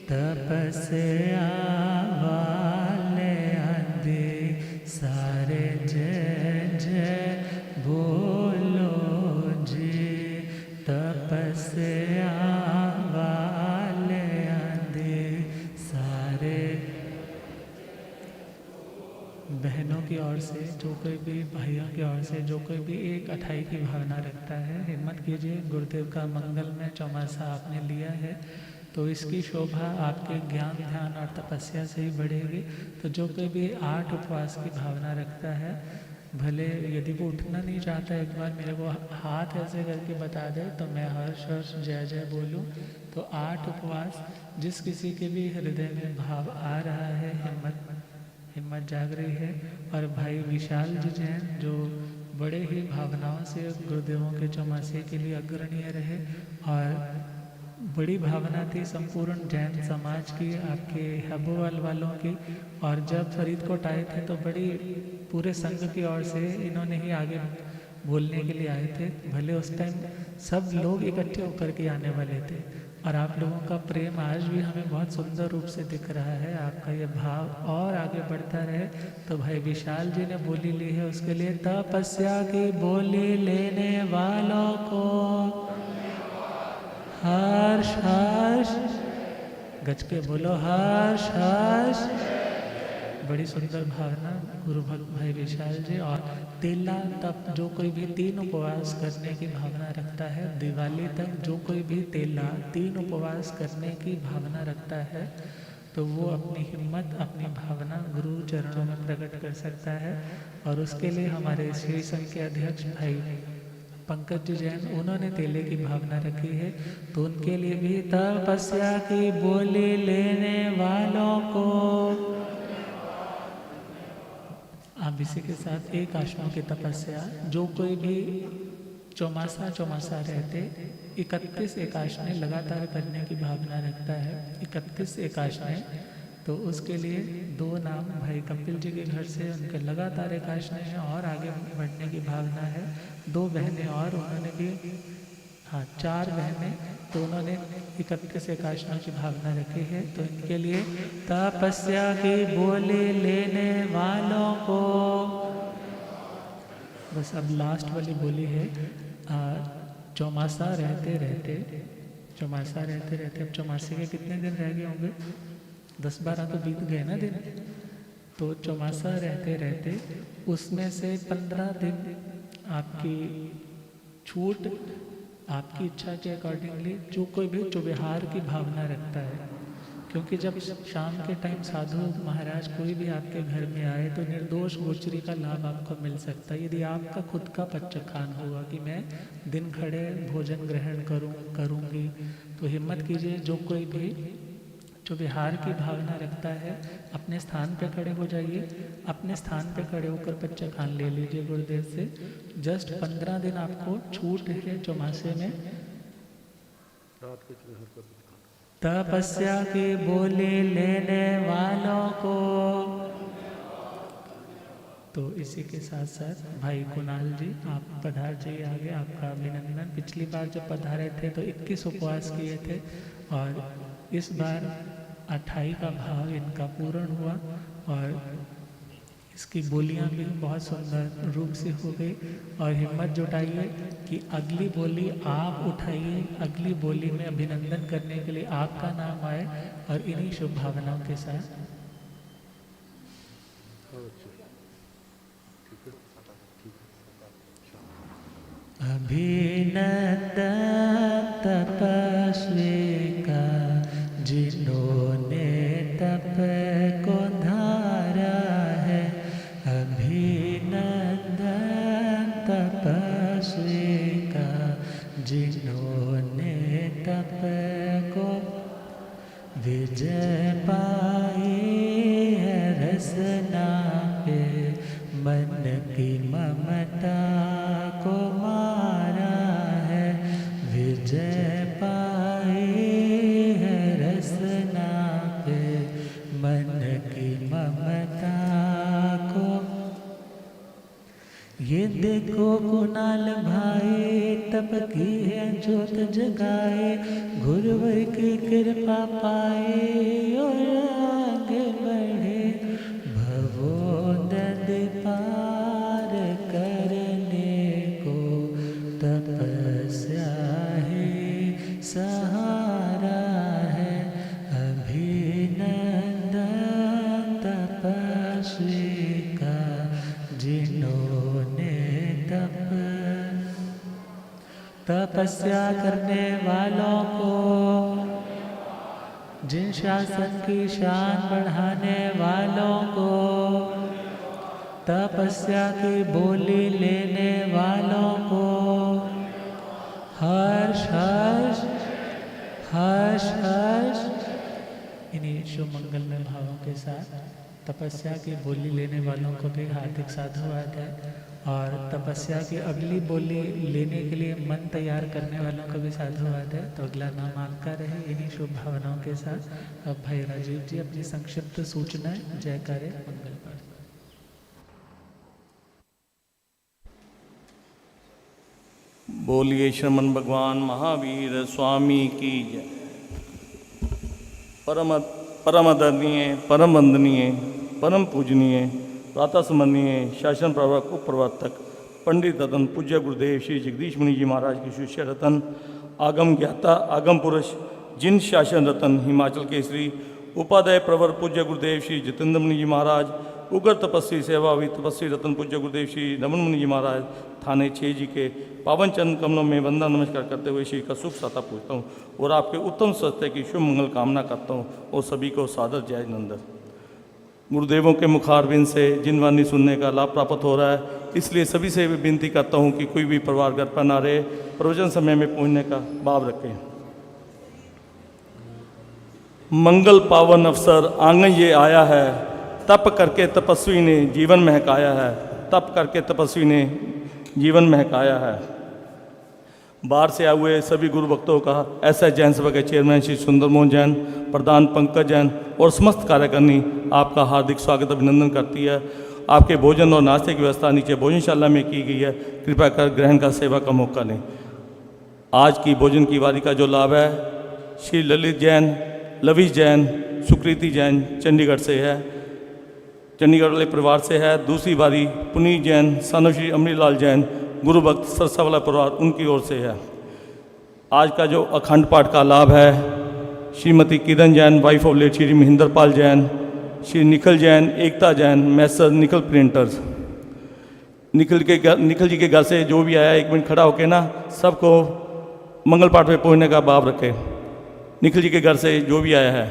तपस्या वाले आदि सारे जय जय बोलो जी, तपस्या बहनों की ओर से, जो कोई भी भाइयों की ओर से जो कोई भी 1/2 की भावना रखता है, हिम्मत कीजिए। गुरुदेव का मंगल में चौमासा आपने लिया है तो इसकी शोभा आपके ज्ञान ध्यान और तपस्या से ही बढ़ेगी। तो जो कोई भी 8 उपवास की भावना रखता है, भले यदि वो उठना नहीं चाहता, एक बार मेरे को हाथ ऐसे करके बता दे तो मैं हर्ष हर्ष जय जय बोलूँ। तो 8 उपवास जिस किसी के भी हृदय में भाव आ रहा है, हिम्मत जाग रही है। और भाई विशाल जी जैन जो बड़े ही भावनाओं से गुरुदेवों के चौमासे के लिए अग्रणीय रहे, और बड़ी भावना थी संपूर्ण जैन समाज की, आपके हबोवाल वालों की। और जब फरीदकोट आए थे तो बड़ी पूरे संघ की ओर से इन्होंने ही आगे बोलने के लिए आए थे। भले उस टाइम सब लोग इकट्ठे होकर के आने वाले थे, और आप लोगों का प्रेम आज भी हमें बहुत सुंदर रूप से दिख रहा है। आपका ये भाव और आगे बढ़ता रहे। तो भाई विशाल जी ने बोली ली है, उसके लिए तपस्या की बोली लेने वालों को हर्ष हर्ष, गज के बोलो हर्ष हर्ष। बड़ी सुंदर भावना गुरु भक्त भाई विशाल जी। और तेला तप जो कोई भी 3 उपवास करने की भावना रखता है, दिवाली तक जो कोई भी तेला 3 उपवास करने की भावना रखता है, तो वो अपनी हिम्मत अपनी भावना गुरु चरणों में प्रकट कर सकता है। और उसके लिए हमारे श्री संघ के अध्यक्ष भाई पंकज जी जैन, उन्होंने तेले की भावना रखी है। तो उनके लिए भी तपस्या की बोली लेने वालों को, आप इसी के साथ 1 आश्रम की तपस्या, जो कोई भी चौमासा रहते 31 एकाशने लगातार करने की भावना रखता है, 31 एकाशने, तो उसके लिए 2 नाम भाई कपिल जी के घर से उनके लगातार एकाशने हैं और आगे बढ़ने की भावना है। 2 बहनें और उन्होंने भी, हाँ 4 बहनें, तो उन्होंने 31 एकाशनों की भावना रखी है। तो इनके लिए तपस्या की बोली लेने वालों को, बस अब लास्ट वाली बोली है, चौमासा रहते रहते अब चौमासे के कितने दिन रह गए होंगे? 10-12 तो बीत गए ना दिन। तो चौमासा रहते रहते उसमें से 15 दिन आपकी छूट, आपकी इच्छा के अकॉर्डिंगली जो कोई भी जो विहार की भावना रखता है, क्योंकि जब शाम के टाइम साधु महाराज कोई भी आपके घर में आए तो निर्दोष गोचरी का लाभ आपको मिल सकता है। यदि आपका खुद का पच्चखान होगा कि मैं दिन खड़े भोजन ग्रहण करूँगी, तो हिम्मत कीजिए, जो कोई भी जो विहार की भावना रखता है अपने स्थान पे खड़े हो जाइए, अपने स्थान पे खड़े होकर पच्चखान ले लीजिए गुरुदेव से। जस्ट 15 दिन आपको छूट है चौमासे में। तपस्या की बोली लेने वालों को, तो इसी के साथ साथ भाई कुणाल जी आप पधार जाइए आगे, आपका अभिनंदन। पिछली बार जब पधारे थे तो 21 उपवास किए थे और इस बार 28 का भाव इनका पूर्ण हुआ और इसकी बोलियां भी बहुत सुंदर रूप से हो गई। और हिम्मत जुटाइए कि अगली बोली आप उठाइए, अगली बोली में अभिनंदन करने के लिए आपका नाम आए। और इन्हीं शुभ भावनाओं के साथ अभिनंदन तपस्वी का जिन्होंने तप को धारा है, अभिनंदन तपस्वी का जिन्होंने तप को विजय पाई है रसना पे, मन की ममता को मारा है, विजय पाई है रसना पे, मन की ममता को। ये देखो कुणाल भाई तप की है जोत जगाए, गुरुवर की कृपा पाए और आगे बढ़े, भवोदय पार करने को तपस्या ही सहारा है, अभिनंदन तपस्वी का जिन्होंने तपस्या करने वालों को, जिन शासन की शान बढ़ाने वालों को, तपस्या की बोली लेने वालों को, हर्ष हर्ष हर्ष हर्ष। इन्हीं शुभ मंगलमय भावों के साथ तपस्या की बोली लेने वालों को भी हार्दिक साधुवाद है और तपस्या की अगली बोली लेने के लिए मन तैयार करने वालों को भी साधुवाद है। तो अगला नाम आपका रहे इन्हीं शुभ भावनाओं के साथ। अब भाई राजीव जी अपनी संक्षिप्त सूचनाएं जयकारे मंगल पाठ। बोलिए श्रमण भगवान महावीर स्वामी की जय। परम आदरणीय, परम वंदनीय, परम पूजनीय, प्रातः स्मरणीय शासन प्रवर्तक उपप्रवर्तक पंडित रतन पूज्य गुरुदेव श्री जगदीश मुनि जी महाराज के शिष्य रतन, आगम ज्ञाता, आगम पुरुष, जिन शासन रतन, हिमाचल केसरी, उपाध्याय प्रवर पूज्य गुरुदेव श्री जितेंद्र मुनि जी महाराज, उग्र तपस्वी सेवावी तपस्वी रतन पूज्य गुरुदेव श्री रमन मुनि जी महाराज, थाने 6 जी के पावन चंद कमलों में वंदना नमस्कार करते हुए श्री का शुभ साता पूछता हूँ और आपके उत्तम स्वास्थ्य की शुभ मंगल कामना करता हूँ और सभी को सादर जय नंदन। गुरुदेवों के मुखारबिंद से जिन वाणी सुनने का लाभ प्राप्त हो रहा है, इसलिए सभी से विनती करता हूँ कि कोई भी परिवार घर पर ना रहे, प्रवचन समय में पहुँचने का भाव रखें। मंगल पावन अवसर आंगन ये आया है, तप करके तपस्वी ने जीवन महकाया है, तप करके तपस्वी ने जीवन महकाया है। बाहर से आए हुए सभी गुरु भक्तों का एसएच जैन सभा के चेयरमैन श्री सुंदर मोहन जैन, प्रधान पंकज जैन और समस्त कार्यकारिणी आपका हार्दिक स्वागत अभिनंदन करती है। आपके भोजन और नाश्ते की व्यवस्था नीचे भोजनशाला में की गई है, कृपया कर ग्रहण का सेवा का मौका लें। आज की भोजन की वारी का जो लाभ है, श्री ललित जैन, लविश जैन, सुकृति जैन चंडीगढ़ से है, चंडीगढ़ वाले परिवार से है। दूसरी बारी पुनीत जैन, सानुश्री अमरीलाल जैन, गुरु भक्त सरसा वाला परिवार, उनकी ओर से है। आज का जो अखंड पाठ का लाभ है, Shrimati Kiran Jain, wife of late Shri Mahendra Pal Jain, Shri Nikhil Jain, Ekta Jain, messrs Nikhil printers. Nikhil ji के घर से जो भी आया 1 मिनट खड़ा होके ना सबको मंगल पाठ में पहुंचने का भाव रखे। निखिल जी के घर से जो भी आया है।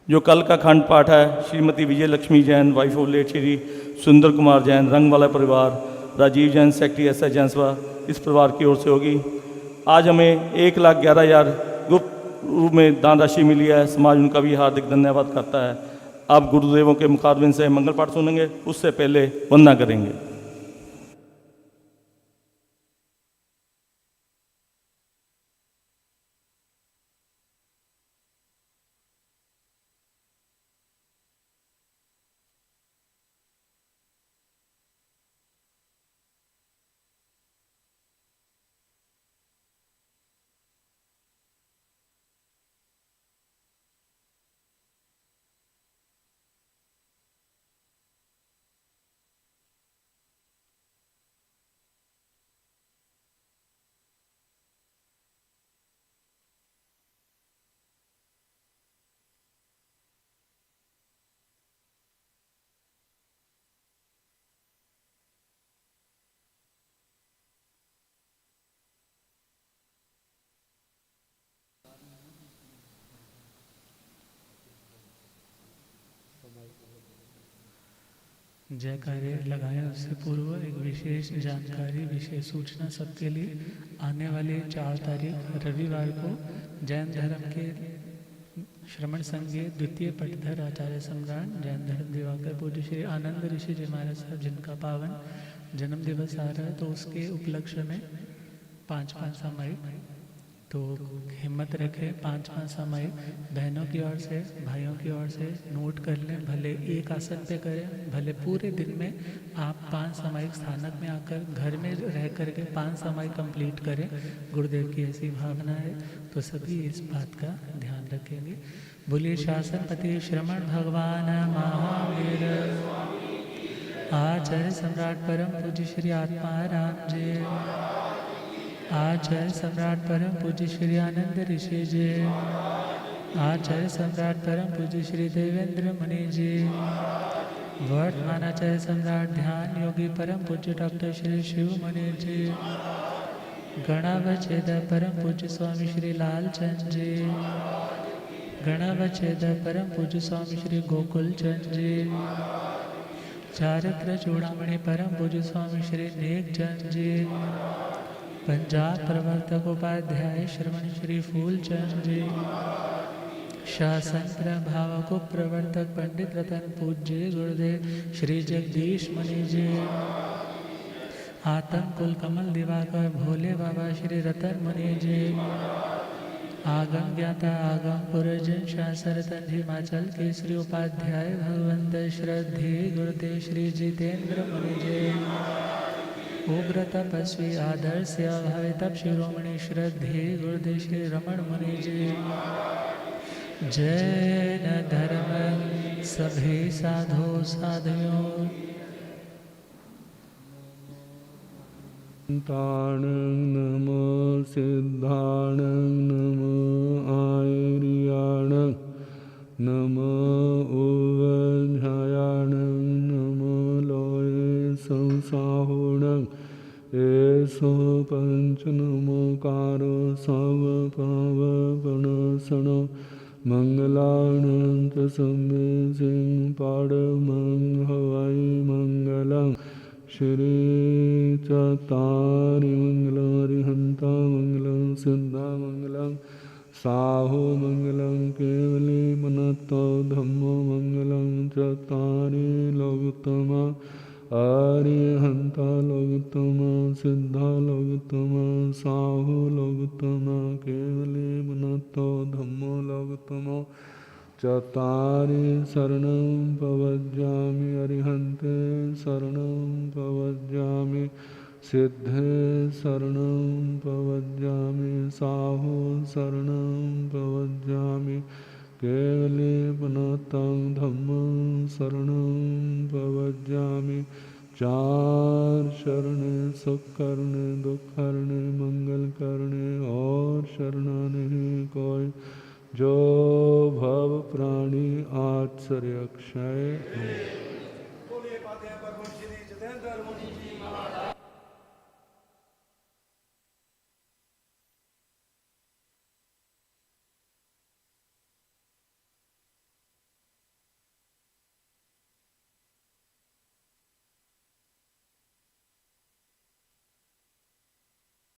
जो कल का खंड पाठ है Shrimati Vijay Lakshmi Jain, wife of late Shri Sundar Kumar Jain, रंग वाला परिवार, राजीव जैन, सेक्रेटरी एस जैनसवा, इस परिवार की ओर से होगी। आज हमें 1,11,000 गुप्त रूप में दान राशि मिली है। समाज उनका भी हार्दिक धन्यवाद करता है। आप गुरुदेवों के मुखारबिन से मंगल पाठ सुनेंगे, उससे पहले वंदना करेंगे। जयकारे लगाएं उससे पूर्व एक विशेष जानकारी, विशेष सूचना सबके लिए। आने वाली 4 तारीख रविवार को जैन धर्म के श्रमण संघ के द्वितीय पटधर आचार्य सम्राट जैन धर्म दिवाकर पूज्य श्री आनंद ऋषि जी महाराज साहब, जिनका पावन जन्म दिवस आ रहा है, तो उसके उपलक्ष्य में 5-5 सामयिक, तो हिम्मत रखें। 5-5 सामयिक बहनों की ओर से, भाइयों की ओर से नोट कर लें। भले एक आसन पे करें, भले पूरे दिन में आप 5 सामयिक स्थानक में आकर घर में रह करके 5 सामयिक कंप्लीट करें। गुरुदेव की ऐसी भावना है, तो सभी इस बात का ध्यान रखेंगे। बोलिए शासनपति श्रमण भगवान महावीर, आचार्य सम्राट परम पूज्य श्री आत्माराम जी, आचार्य सम्राट परम पूज्य श्री आनंद ऋषि जी, आचार्य सम्राट परम पूज्य श्री देवेंद्र मुनि जी, वर्तमान आचार्य सम्राट ध्यान योगी परम पूज्य डॉक्टर श्री शिव मुनि जी, गणावच्छेद परम पूज्य स्वामी श्री लालचंद जी, गणावच्छेद परम पूज्य स्वामी श्री गोकुल चंद जी, चारित्र चूड़ामणि परम पूज्य स्वामी श्री नेक चंद जी, पंजाब प्रवर्तक उपाध्याय श्रवण श्री फूलचंद जी, शासन प्रभावक प्रवर्तक पंडित रतन पूज्य गुरुदेव श्री जगदीश मुनि जी, आतम कुल कमल दिवाकर भोले बाबा श्री रतन मुनि जी, आगम ज्ञाता आगम पुरजन शासरतन हिमाचल के श्री उपाध्याय भगवंत श्रद्धे गुरुदेव श्री जितेंद्र मुनि जी, उग्र तपस्वी आदर्श अभावित शिरोमणि श्रद्धे गुरुदेव श्री रमण मुनि जी, जैन धर्म सभी साधु साधुओं, ताणं नमो सिद्धाणं नमो आयर्याणं नमो उवध्यायाणं नमो लोये संसाहुणं एषो पंच नमोकारो सर्वपावपणसनो मंगलानं च सम्यसिं पाडमं हवै मंगलं श्री चतारि मंगलारिहंता मंगलं सिद्धा मंगलं साहो मंगलं केवली मनतो धम्मो मंगलं चतारि लोकोत्तमा आर्यहंता लोकोत्तमा सिद्धा लोकोत्तमा साहो लोकोत्तमा केवली मनतो धम्मो लोकोत्तमो चतारि शरणं प्रवज्जामि अरिहन्ते शरणं प्रवज्जामि सिद्धे शरणं प्रवज्जामि साहो शरणं प्रवज्जामि केवले पुनतं धम्मं शरणं प्रवज्जामि चार शरण सुख करने दुख हरने मंगल करने और शरणा नहीं कोई, जो भव प्राणी आश्चर्य अक्षय।